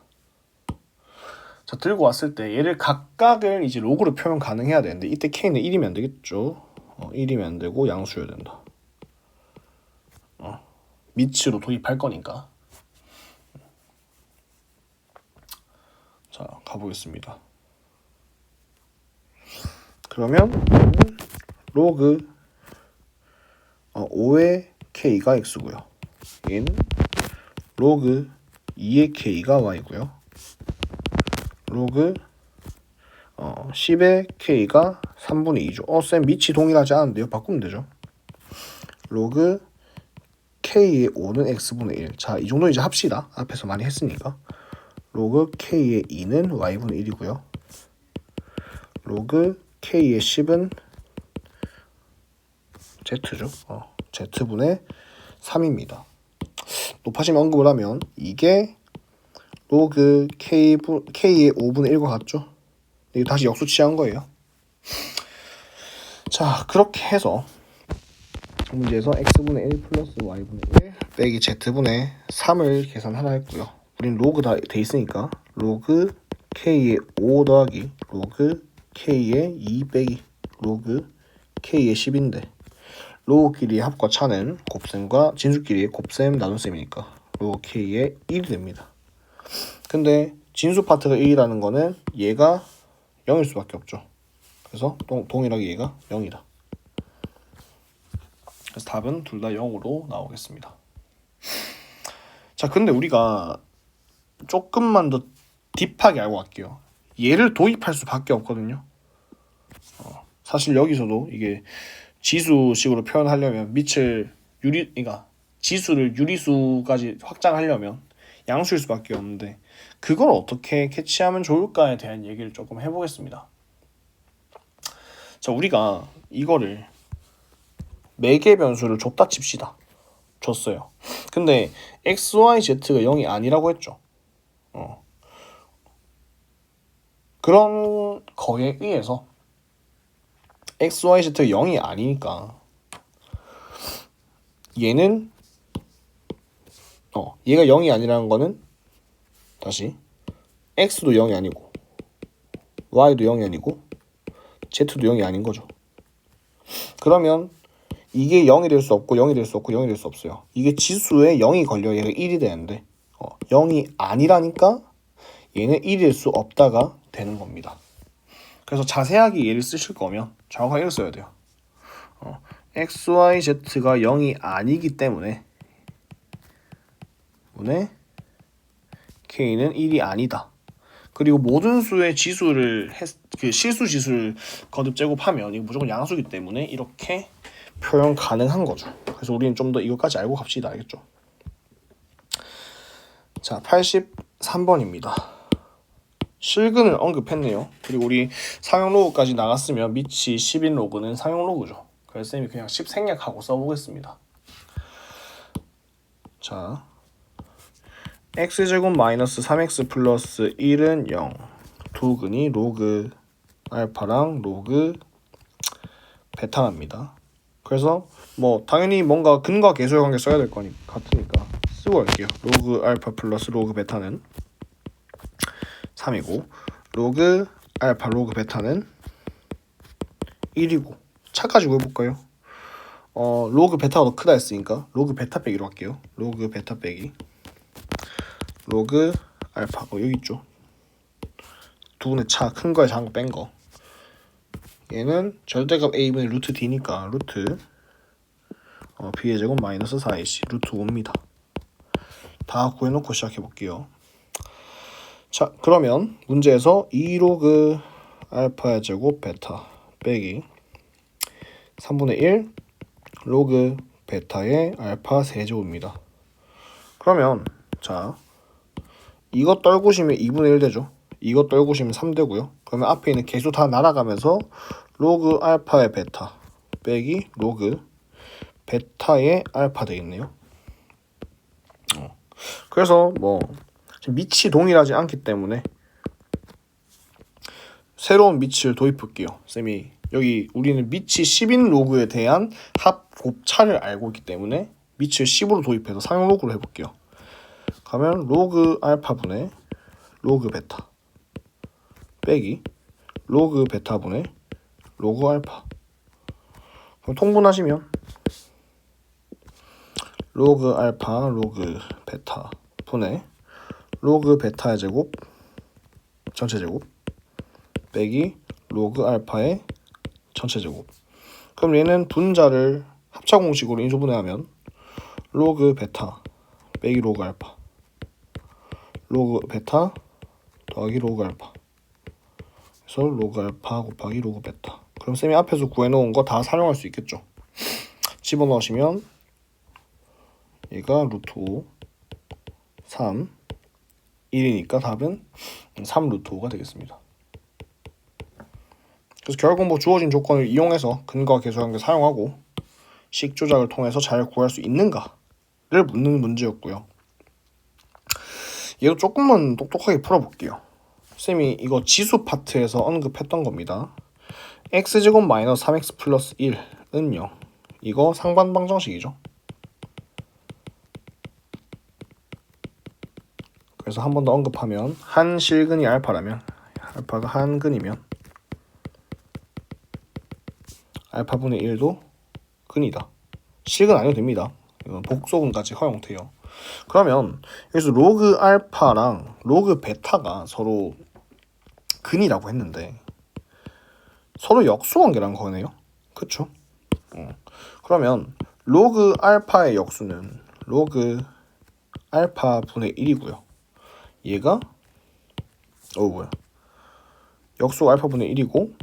자, 들고 왔을 때 얘를 각각을 이제 로그로 표현 가능해야 되는데 이때 K는 1이면 안 되겠죠. 1이면 안 되고 양수여야 된다. 밑으로 도입할 거니까. 자, 가보겠습니다. 그러면 로그 5의 K가 X고요. 얘는 로그 2의 K가 Y고요. 로그 10의 K가 3분의 2죠. 쌤 밑이 동일하지 않은데요? 바꾸면 되죠. 로그 K의 5는 X분의 1. 자, 이 정도 이제 합시다. 앞에서 많이 했으니까. 로그 K의 2는 Y분의 1이고요. 로그 K의 10은 Z죠. Z분의 3입니다. 높아지면 언급을 하면 이게 로그 K의 5분의 1과 같죠? 이거 다시 역수 취한 거예요. 자, 그렇게 해서 문제에서 X분의 1 플러스 Y분의 1 빼기 Z분의 3을 계산하라 했고요. 우린 로그 다 돼 있으니까 로그 K의 5 더하기 로그 K의 2 빼기 로그 K의 10인데 로그끼리의 합과 차는 곱셈과 진수끼리의 곱셈 나눗셈이니까 로그 K의 1이 됩니다. 근데 진수 파트가 1이라는 거는 얘가 0일 수밖에 없죠. 그래서 동일하게 얘가 0이다. 그래서 답은 둘 다 0으로 나오겠습니다. 자, 근데 우리가 조금만 더 딥하게 알고 갈게요. 얘를 도입할 수밖에 없거든요. 사실 여기서도 이게 지수식으로 표현하려면 그러니까 지수를 유리수까지 확장하려면 양수일 수밖에 없는데 그걸 어떻게 캐치하면 좋을까에 대한 얘기를 조금 해보겠습니다. 자, 우리가 이거를 매개 변수를 줬다 칩시다. 줬어요. 근데 x, y, z가 0이 아니라고 했죠. 그런 거에 의해서 x, y, z가 0이 아니니까 얘는 얘가 0이 아니라는 거는 다시 x도 0이 아니고 y도 0이 아니고 z도 0이 아닌 거죠. 그러면 이게 0이 될 수 없고 0이 될 수 없고 0이 될 수 없어요. 이게 지수에 0이 걸려 얘가 1이 되는데 0이 아니라니까 얘는 1이 될 수 없다가 되는 겁니다. 그래서 자세하게 얘를 쓰실 거면 정확하게 이렇게 써야 돼요. x, y, z가 0이 아니기 때문에 k는 1이 아니다. 그리고 모든 수의 지수를 그 실수 지수를 거듭 제곱하면 이거 무조건 양수이기 때문에 이렇게 표현 가능한 거죠. 그래서 우리는 좀 더 이것까지 알고 갑시다. 알겠죠? 자, 83번입니다. 실근을 언급했네요. 그리고 우리 상용 로그까지 나갔으면 밑이 10인 로그는 상용 로그죠. 그래서 쌤이 그냥 10 생략하고 써보겠습니다. 자, x제곱 마이너스 3x 플러스 1은 0. 두 근이 로그 알파랑 로그 베타입니다. 그래서 뭐 당연히 뭔가 근과 계수의 관계 써야 될 거니까 같으니까 쓰고 갈게요. 로그 알파 플러스 로그 베타는 3이고 로그 알파 로그 베타는 1이고 차까지 구해볼까요? 로그 베타가 더 크다 했으니까 로그 베타 빼기로 할게요. 로그 베타 빼기 로그 알파 여기 있죠. 두 분의 차 큰 거에 작은 거 뺀 거. 얘는 절대값 a분의 루트 d니까 루트 b의 제곱 마이너스 4ac 루트 5입니다. 다 구해놓고 시작해볼게요. 자, 그러면 문제에서 2로그 알파의 제곱 베타 빼기 3분의 1 로그 베타의 알파 세제곱입니다. 그러면 자, 이것 떨구시면 2분의 1 되죠. 이것 떨구시면 3 되고요. 그러면 앞에 있는 계수 다 날아가면서 로그 알파의 베타 빼기 로그 베타의 알파 되겠네요. 그래서 뭐 밑이 동일하지 않기 때문에 새로운 밑을 도입할게요. 쌤이 여기 우리는 밑이 10인 로그에 대한 합 곱차를 알고 있기 때문에 밑을 10으로 도입해서 상용 로그로 해볼게요. 가면 로그 알파분의 로그 베타 빼기 로그 베타분의 로그 알파. 그럼 통분하시면 로그 알파 로그 베타 분의 로그 베타의 제곱 전체 제곱 빼기 로그 알파의 전체 제곱. 그럼 얘는 분자를 합차 공식으로 인수분해하면 로그 베타 빼기 로그 알파 로그 베타 더하기 로그 알파. 그래서 로그 알파 곱하기 로그 베타. 그럼 쌤이 앞에서 구해놓은 거 다 사용할 수 있겠죠. 집어넣으시면 얘가 루트 5 3 1이니까 답은 3 루트 5가 되겠습니다. 그래서 결국 뭐 주어진 조건을 이용해서 근거와 계수관계 사용하고 식 조작을 통해서 잘 구할 수 있는가를 묻는 문제였고요. 얘도 조금만 똑똑하게 풀어볼게요. 쌤이 이거 지수 파트에서 언급했던 겁니다. x제곱 마이너스 3x 플러스 1은 0. 이거 상반방정식이죠. 그래서 한 번 더 언급하면 한 실근이 알파라면 알파가 한 근이면 알파분의 1도 근이다. 실근 아니어도 됩니다. 이건 복소근까지 허용돼요. 그러면 여기서 로그 알파랑 로그 베타가 서로 근이라고 했는데 서로 역수관계란 거네요. 그쵸? 그러면 로그 알파의 역수는 로그 알파 분의 1이고요. 얘가 뭐야? 역수 알파 분의 1이고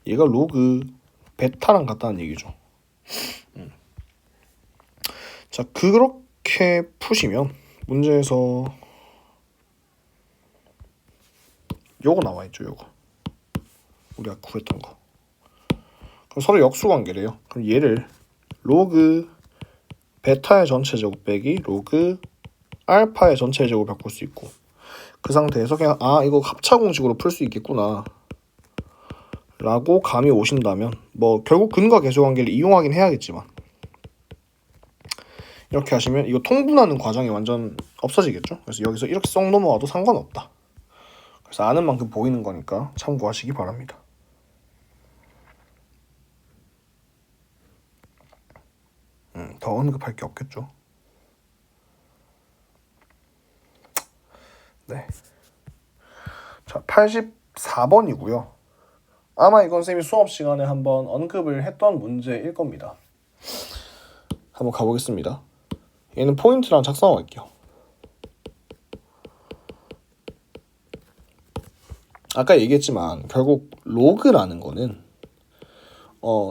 얘가 로그 베타랑 같다는 얘기죠. 자, 그렇게 푸시면 문제에서 요거 나와있죠. 요거 우리가 구했던 거. 그럼 서로 역수관계래요. 그럼 얘를 로그 베타의 전체 제곱 빼기 로그 알파의 전체 제곱 바꿀 수 있고 그 상태에서 그냥 이거 합차 공식으로 풀 수 있겠구나 라고 감이 오신다면 뭐 결국 근과 계수 관계를 이용하긴 해야겠지만 이렇게 하시면 이거 통분하는 과정이 완전 없어지겠죠. 그래서 여기서 이렇게 쏙 넘어와도 상관없다. 그래서 아는 만큼 보이는 거니까 참고하시기 바랍니다. 더 언급할 게 없겠죠. 네. 자, 84번이고요. 아마 이건 쌤이 수업 시간에 한번 언급을 했던 문제일 겁니다. 한번 가보겠습니다. 얘는 포인트랑 작성할게요. 아까 얘기했지만 결국 로그라는 거는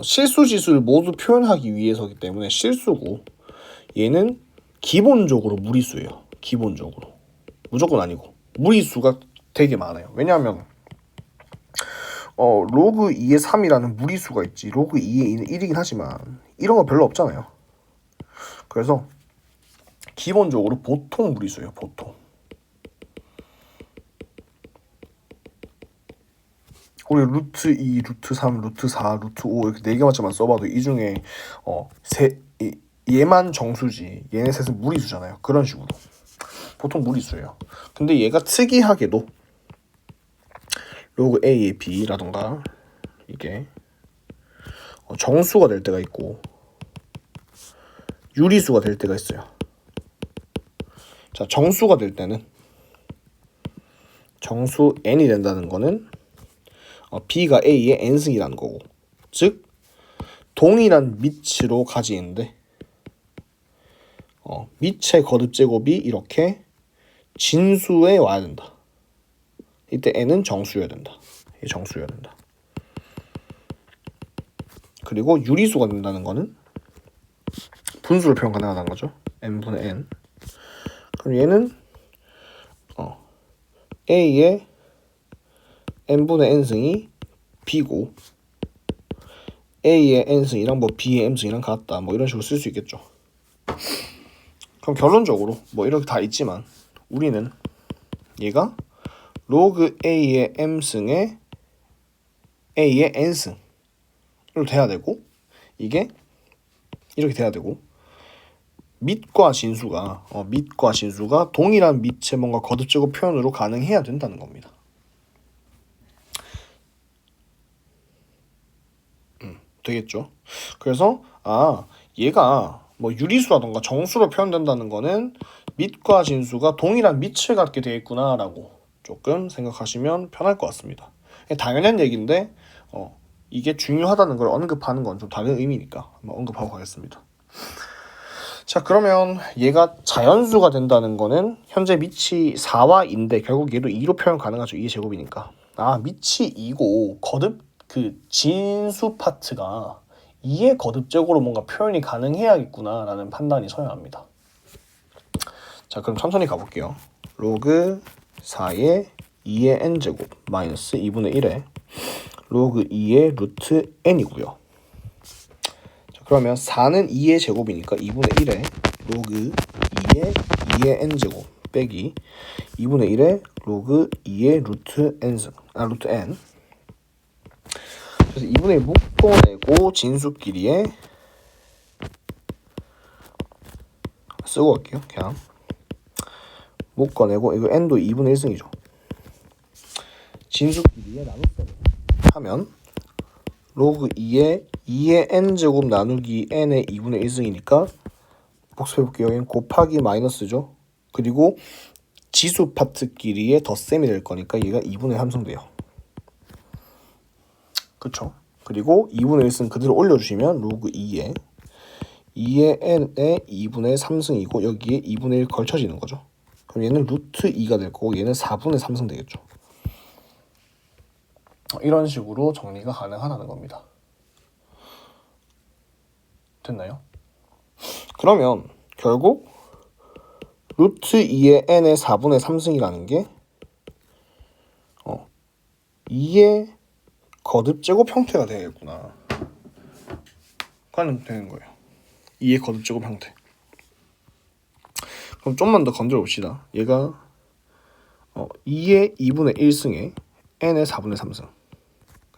실수 지수를 모두 표현하기 위해서기 때문에 실수고, 얘는 기본적으로 무리수예요. 기본적으로. 무조건 아니고 무리수가 되게 많아요. 왜냐하면 로그 2의 3이라는 무리수가 있지, 로그 2의 2는 1이긴 하지만 이런 거 별로 없잖아요. 그래서 기본적으로 보통 무리수예요. 보통. 우리 루트 2, 루트 3, 루트 4, 루트 5 이렇게 4개만짜만 써봐도 이 중에 얘만 정수지 얘네 셋은 무리수잖아요. 그런 식으로 보통 무리수예요. 근데 얘가 특이하게도 로그 A의 B라던가 이게 정수가 될 때가 있고 유리수가 될 때가 있어요. 자, 정수가 될 때는 정수 n이 된다는 거는 B가 A의 n승이라는 거고, 즉 동일한 밑으로 가지는데 밑의 거듭제곱이 이렇게 진수에 와야 된다. 이때 n은 정수여야 된다. 이 정수여야 된다. 그리고 유리수가 된다는 거는 분수로 표현 가능하다는 거죠. n분의 n. 그럼 얘는 A의 n분의 n승이 B고 A의 n승이랑 B의 m승이랑 같다. 이런 식으로 쓸 수 있겠죠. 그럼 결론적으로 이렇게 다 있지만 우리는 얘가 로그 A의 m승에 A의 n승으로 돼야 되고, 이게 이렇게 돼야 되고, 밑과 진수가 동일한 밑의 뭔가 거듭제곱 표현으로 가능해야 된다는 겁니다. 되겠죠. 그래서 얘가 유리수라던가 정수로 표현된다는 거는 밑과 진수가 동일한 밑을 갖게 되어 있구나라고 조금 생각하시면 편할 것 같습니다. 당연한 얘기인데 이게 중요하다는 걸 언급하는 건 좀 다른 의미니까 한번 언급하고 가겠습니다. 자, 그러면 얘가 자연수가 된다는 거는 현재 밑이 4와 2인데 결국 얘도 2로 표현 가능하죠. 2의 제곱이니까. 밑이 2고 그 진수 파트가 2의 거듭제곱으로 뭔가 표현이 가능해야겠구나라는 판단이 서야 합니다. 자, 그럼 천천히 가볼게요. 로그 4의 2의 n제곱 마이너스 2분의 1에 로그 2의 루트 n이고요. 자, 그러면 4는 2의 제곱이니까 2분의 1에 로그 2의 n제곱 빼기 2분의 1에 로그 2의 루트 n. 그래서 2분의 1 묶어내고 진수끼리에 쓰고 갈게요. 그냥 묶어내고, 이거 n도 2분의 1승이죠. 진수끼리에 나눴어요. 하면 로그 2의 n제곱 나누기 n의 2분의 1승이니까 복습해볼게요. 여기는 곱하기 마이너스죠. 그리고 지수 파트끼리의 덧셈이 될 거니까 얘가 2분의 3승 돼요. 그쵸? 그리고 2분의 1승 그대로 올려주시면 로그 2의 n의 2분의 3승이고 여기에 2분의 1 걸쳐지는 거죠. 그럼 얘는 루트 2가 될 거고 얘는 4분의 3승 되겠죠. 이런 식으로 정리가 가능하다는 겁니다. 됐나요? 그러면 결국 루트 2의 n의 4분의 3승이라는 게 2의 거듭제곱 형태가 되겠구나. 되는 거예요. 2의 거듭제곱 형태. 그럼 좀만 더 건드려 봅시다. 얘가 2의 2분의 1승에 n의 4분의 3승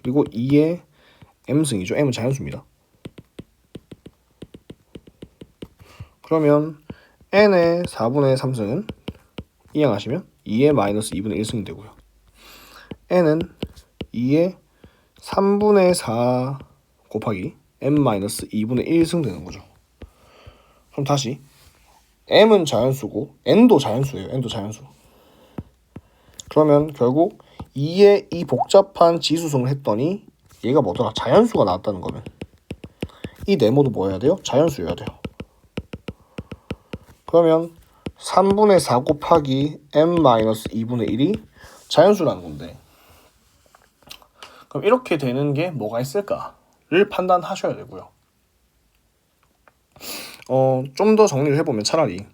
그리고 2의 m승이죠. m은 자연수입니다. 그러면 n의 4분의 3승은 이항하시면 2의 마이너스 2분의 1승이 되고요. n은 2의 3분의 4 곱하기 m-2분의 1승 되는 거죠. 그럼 다시 m은 자연수고 n도 자연수예요. n도 자연수. 그러면 결국 2의 이 복잡한 지수승을 했더니 얘가 뭐더라? 자연수가 나왔다는 거면 이 네모도 뭐 해야 돼요? 자연수여야 돼요. 그러면 3분의 4 곱하기 m-2분의 1이 자연수라는 건데 그럼 이렇게 되는 게 뭐가 있을까를 판단하셔야 되고요. 좀 더 정리를 해보면 차라리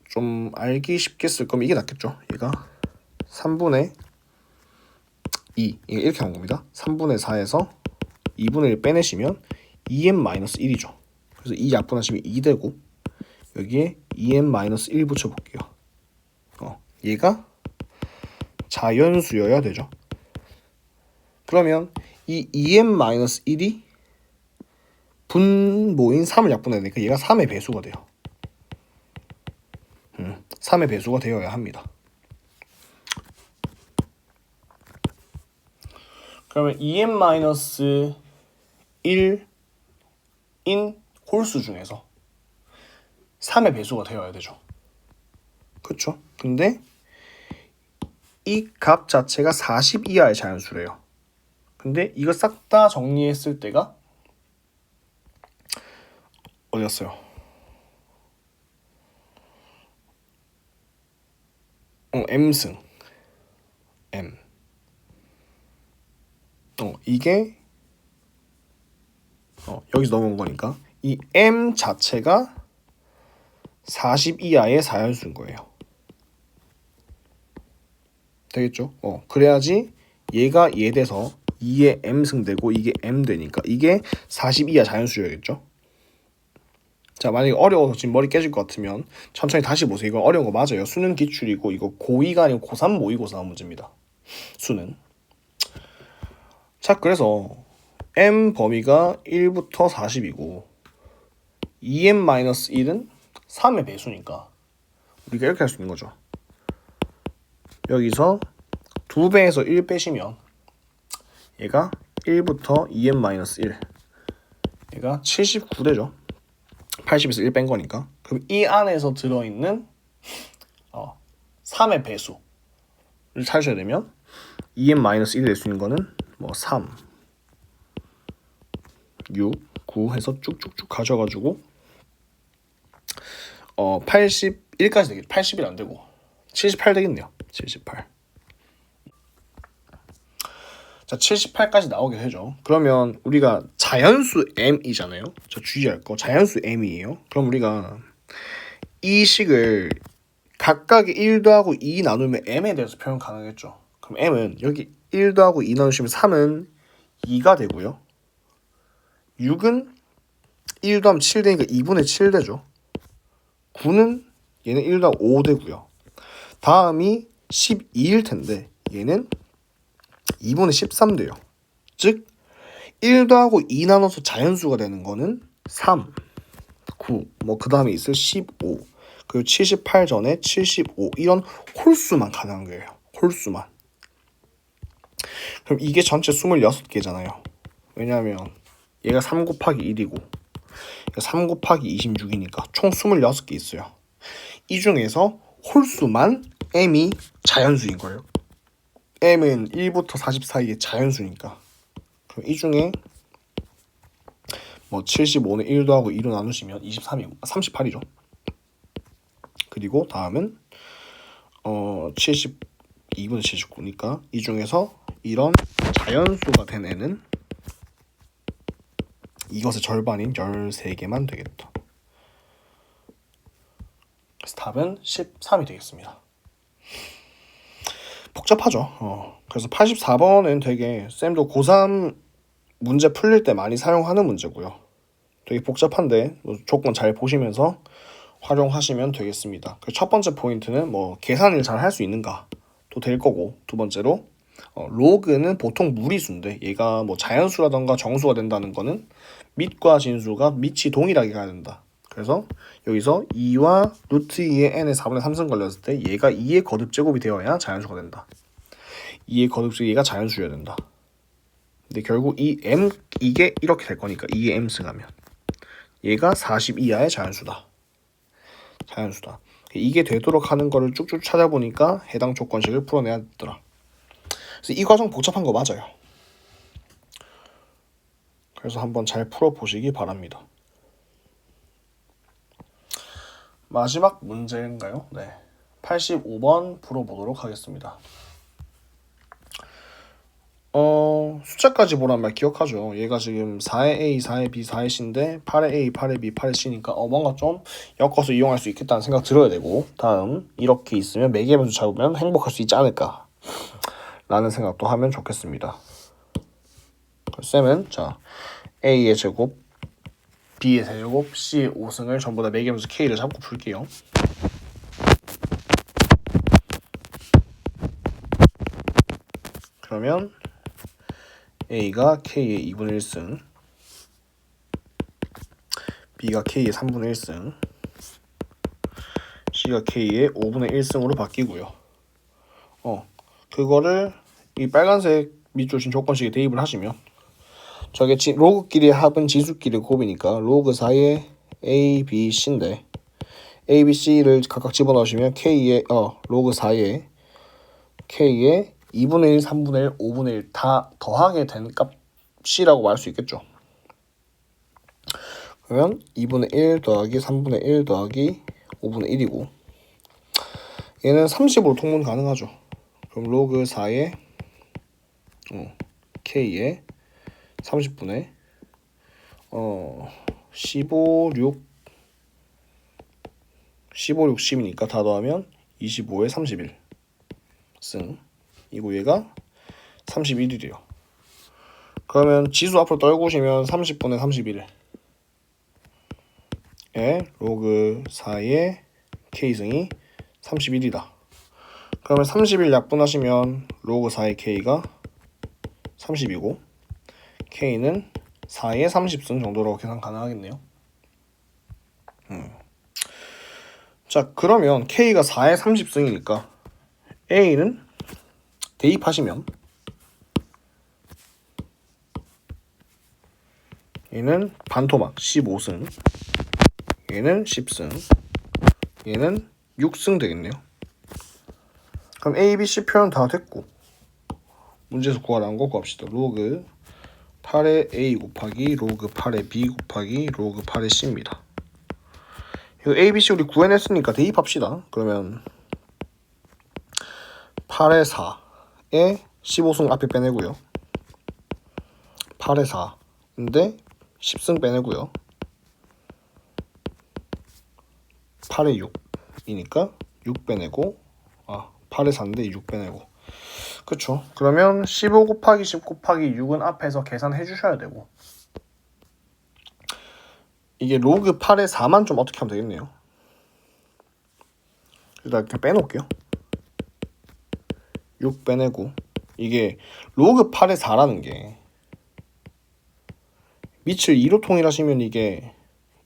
좀 알기 쉽게 쓸 거면 이게 낫겠죠. 얘가 3분의 2 이렇게 하는 겁니다. 3분의 4에서 2분의 1 빼내시면 2n-1이죠. 그래서 이 약분하시면 2 되고 여기에 2n-1 붙여볼게요. 얘가 자연수여야 되죠. 그러면 이 2n-1이 분모인 3을 약분해야 되니까 얘가 3의 배수가 돼요. 3의 배수가 되어야 합니다. 그러면 2n-1인 홀수 중에서 3의 배수가 되어야 되죠. 그렇죠? 근데 이 값 자체가 40 이하의 자연수래요. 근데 이거 싹 다 정리했을 때가 어디였어요? m승 m. 이게 여기서 넘어온 거니까 이 m 자체가 40 이하의 자연수인 거예요. 되겠죠? 그래야지 얘가 얘 돼서 2의 m승 되고 이게 m 되니까 이게 40 이하 자연수여야겠죠? 자, 만약에 어려워서 지금 머리 깨질 것 같으면 천천히 다시 보세요. 이거 어려운 거 맞아요. 수능 기출이고 이거 고2가 아니고 고3 모의고사 나온 문제입니다. 수능. 자, 그래서 m 범위가 1부터 40이고 2n-1은 3의 배수니까 우리가 이렇게 할 수 있는 거죠. 여기서 2배에서 1 빼시면 얘가 1부터 2n-1 얘가 79되죠. 80에서 1 뺀 거니까. 그럼 이 안에서 들어있는 3의 배수를 찾으셔야 되면 2n-1이 될 수 있는 거는 뭐 3, 6, 9 해서 쭉쭉쭉 가져가지고 81까지 되겠죠. 81 안 되고 78 되겠네요. 78. 자, 78까지 나오게 되죠. 그러면 우리가 자연수 m이잖아요. 저 주의할 거 자연수 m이에요. 그럼 우리가 이 식을 각각의 1 더하고 2 나누면 m에 대해서 표현 가능하겠죠. 그럼 m은 여기 1 더하고 2 나누시면 3은 2가 되고요. 6은 1 더하면 7 되니까 2분의 7 되죠. 9는 얘는 1 더하고 5 되고요. 다음이 12일 텐데 얘는 2분의 13 돼요. 즉 1 더하고 2 나눠서 자연수가 되는 거는 3, 9, 뭐 그 다음에 있을 15, 그리고 78 전에 75 이런 홀수만 가능한 거예요. 홀수만. 그럼 이게 전체 26개잖아요. 왜냐하면 얘가 3 곱하기 1이고 3 곱하기 26이니까 총 26개 있어요. 이 중에서 홀수만 m이 자연수인 거예요. m은 1부터 40 사이의 자연수니까. 그럼 이 중에 뭐 75는 1 더하고 2로 나누시면 23이고 38이죠. 그리고 다음은 72분의 79니까 이 중에서 이런 자연수가 된 애는 이것의 절반인 13개만 되겠다. 그래서 답은 13이 되겠습니다. 복잡하죠. 그래서 84번은 되게 쌤도 고3 문제 풀릴 때 많이 사용하는 문제고요. 되게 복잡한데 조건 잘 보시면서 활용하시면 되겠습니다. 첫 번째 포인트는 뭐 계산을 잘 할 수 있는가도 될 거고, 두 번째로 로그는 보통 무리수인데 얘가 뭐 자연수라던가 정수가 된다는 거는 밑과 진수가 밑이 동일하게 가야 된다. 그래서 여기서 2와 루트 2의 n의 4분의 3승 걸렸을 때 얘가 2의 거듭제곱이 되어야 자연수가 된다. 2의 거듭제곱이 자연수여야 된다. 근데 결국 이 m 이게 이렇게 될 거니까 2의 m승하면 얘가 40 이하의 자연수다. 자연수다. 이게 되도록 하는 거를 쭉쭉 찾아보니까 해당 조건식을 풀어내야 되더라. 그래서 이 과정 복잡한 거 맞아요. 그래서 한번 잘 풀어보시기 바랍니다. 마지막 문제인가요? 네. 85번 풀어보도록 하겠습니다. 숫자까지 보란 말 기억하죠. 얘가 지금 4의 A, 4의 B, 4의 C인데 8의 A, 8의 B, 8의 C니까 뭔가 좀 엮어서 이용할 수 있겠다는 생각 들어야 되고, 다음 이렇게 있으면 매개의 변수 잡으면 행복할 수 있지 않을까 라는 생각도 하면 좋겠습니다. 쌤은 자 A의 제곱, B의 세제곱, C의 5승을 전부 다 매개의 변수 K를 잡고 풀게요. 그러면 A가 K의 2분의 1승, B가 K의 3분의 1승, C가 K의 5분의 1승으로 바뀌고요. 그거를 이 빨간색 밑줄 친 조건식에 대입을 하시면 저게 로그끼리의 합은 지수끼리의 곱이니까 로그 4의 A, B, C인데 A, B, C를 각각 집어넣으시면 K의 로그 4의 K의 2분의 1, 3분의 1, 5분의 1 다 더하게 된 값이라고 말할 수 있겠죠. 그러면 2분의 1 더하기 3분의 1 더하기 5분의 1이고 얘는 30으로 통분 가능하죠. 그럼 로그 4의 K의 30분의 15, 6 10이니까 다 더하면 25에 31 승 이고 얘가 31이래요. 그러면 지수 앞으로 떨고 오시면 30분의 31에 로그 4의 K승이 31이다. 그러면 30일 약분하시면 로그 4의 K가 30이고 K는 4의 30승 정도로 계산 가능하겠네요. 자, 그러면 K가 4의 30승이니까 A는 대입하시면 얘는 반토막 15승, 얘는 10승, 얘는 6승 되겠네요. 그럼 A, B, C 표현 다 됐고 문제에서 구하라는 거 구합시다. 로그 8의 A 곱하기 로그 8의 B 곱하기 로그 8의 C입니다. 이거 A, B, C 우리 구해냈으니까 대입합시다. 그러면 8의 4에 15승 앞에 빼내고요. 8의 4인데 10승 빼내고요. 8의 6이니까 6 빼내고 8의 4인데 6 빼내고 그쵸. 그러면 15 곱하기 10 곱하기 6은 앞에서 계산해 주셔야 되고 이게 로그 8의 4만 좀 어떻게 하면 되겠네요. 일단 그냥 빼놓을게요. 6 빼내고 이게 로그 8의 4라는 게 밑을 2로 통일하시면 이게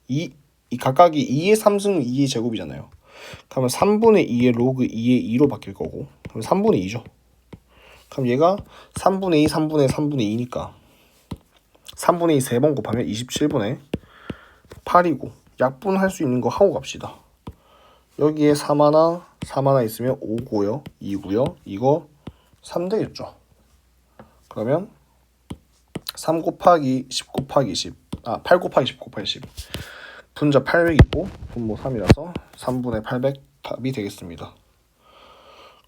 이 각각이 2의 3승 2의 제곱이잖아요. 그러면 3분의 2의 로그 2의 2로 바뀔 거고 그럼 3분의 2죠. 그럼 얘가 3분의 2, 3분의 3분의 2니까 3분의 2 3번 곱하면 27분의 8이고 약분할 수 있는 거 하고 갑시다. 여기에 3 하나 있으면 5고요. 2고요. 이거 3 되겠죠. 그러면 3 곱하기 10 곱하기 10 8 곱하기 10 곱하기 10 분자 800이고 분모 3이라서 3분의 800 답이 되겠습니다.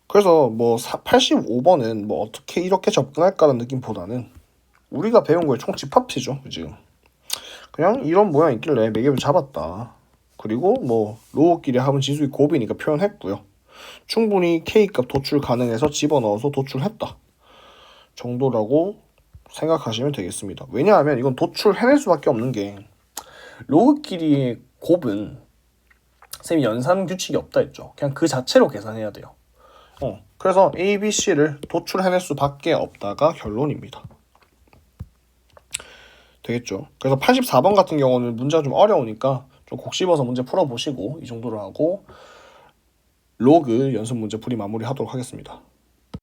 그래서 뭐 85번은 뭐 어떻게 이렇게 접근할까라는 느낌보다는 우리가 배운 거에 총 집합티죠. 지금 그냥 이런 모양 있길래 매개를 잡았다. 그리고 뭐 로우끼리 합은 지수의 곱이니까 표현했고요. 충분히 K값 도출 가능해서 집어넣어서 도출했다 정도라고 생각하시면 되겠습니다. 왜냐하면 이건 도출해낼 수밖에 없는 게 로그끼리의 곱은 쌤이 연산 규칙이 없다 했죠. 그냥 그 자체로 계산해야 돼요. 그래서 A, B, C를 도출해낼 수밖에 없다가 결론입니다. 되겠죠. 그래서 84번 같은 경우는 문제가 좀 어려우니까 좀 곡 씹어서 문제 풀어보시고 이 정도로 하고 로그 연습 문제 풀이 마무리하도록 하겠습니다.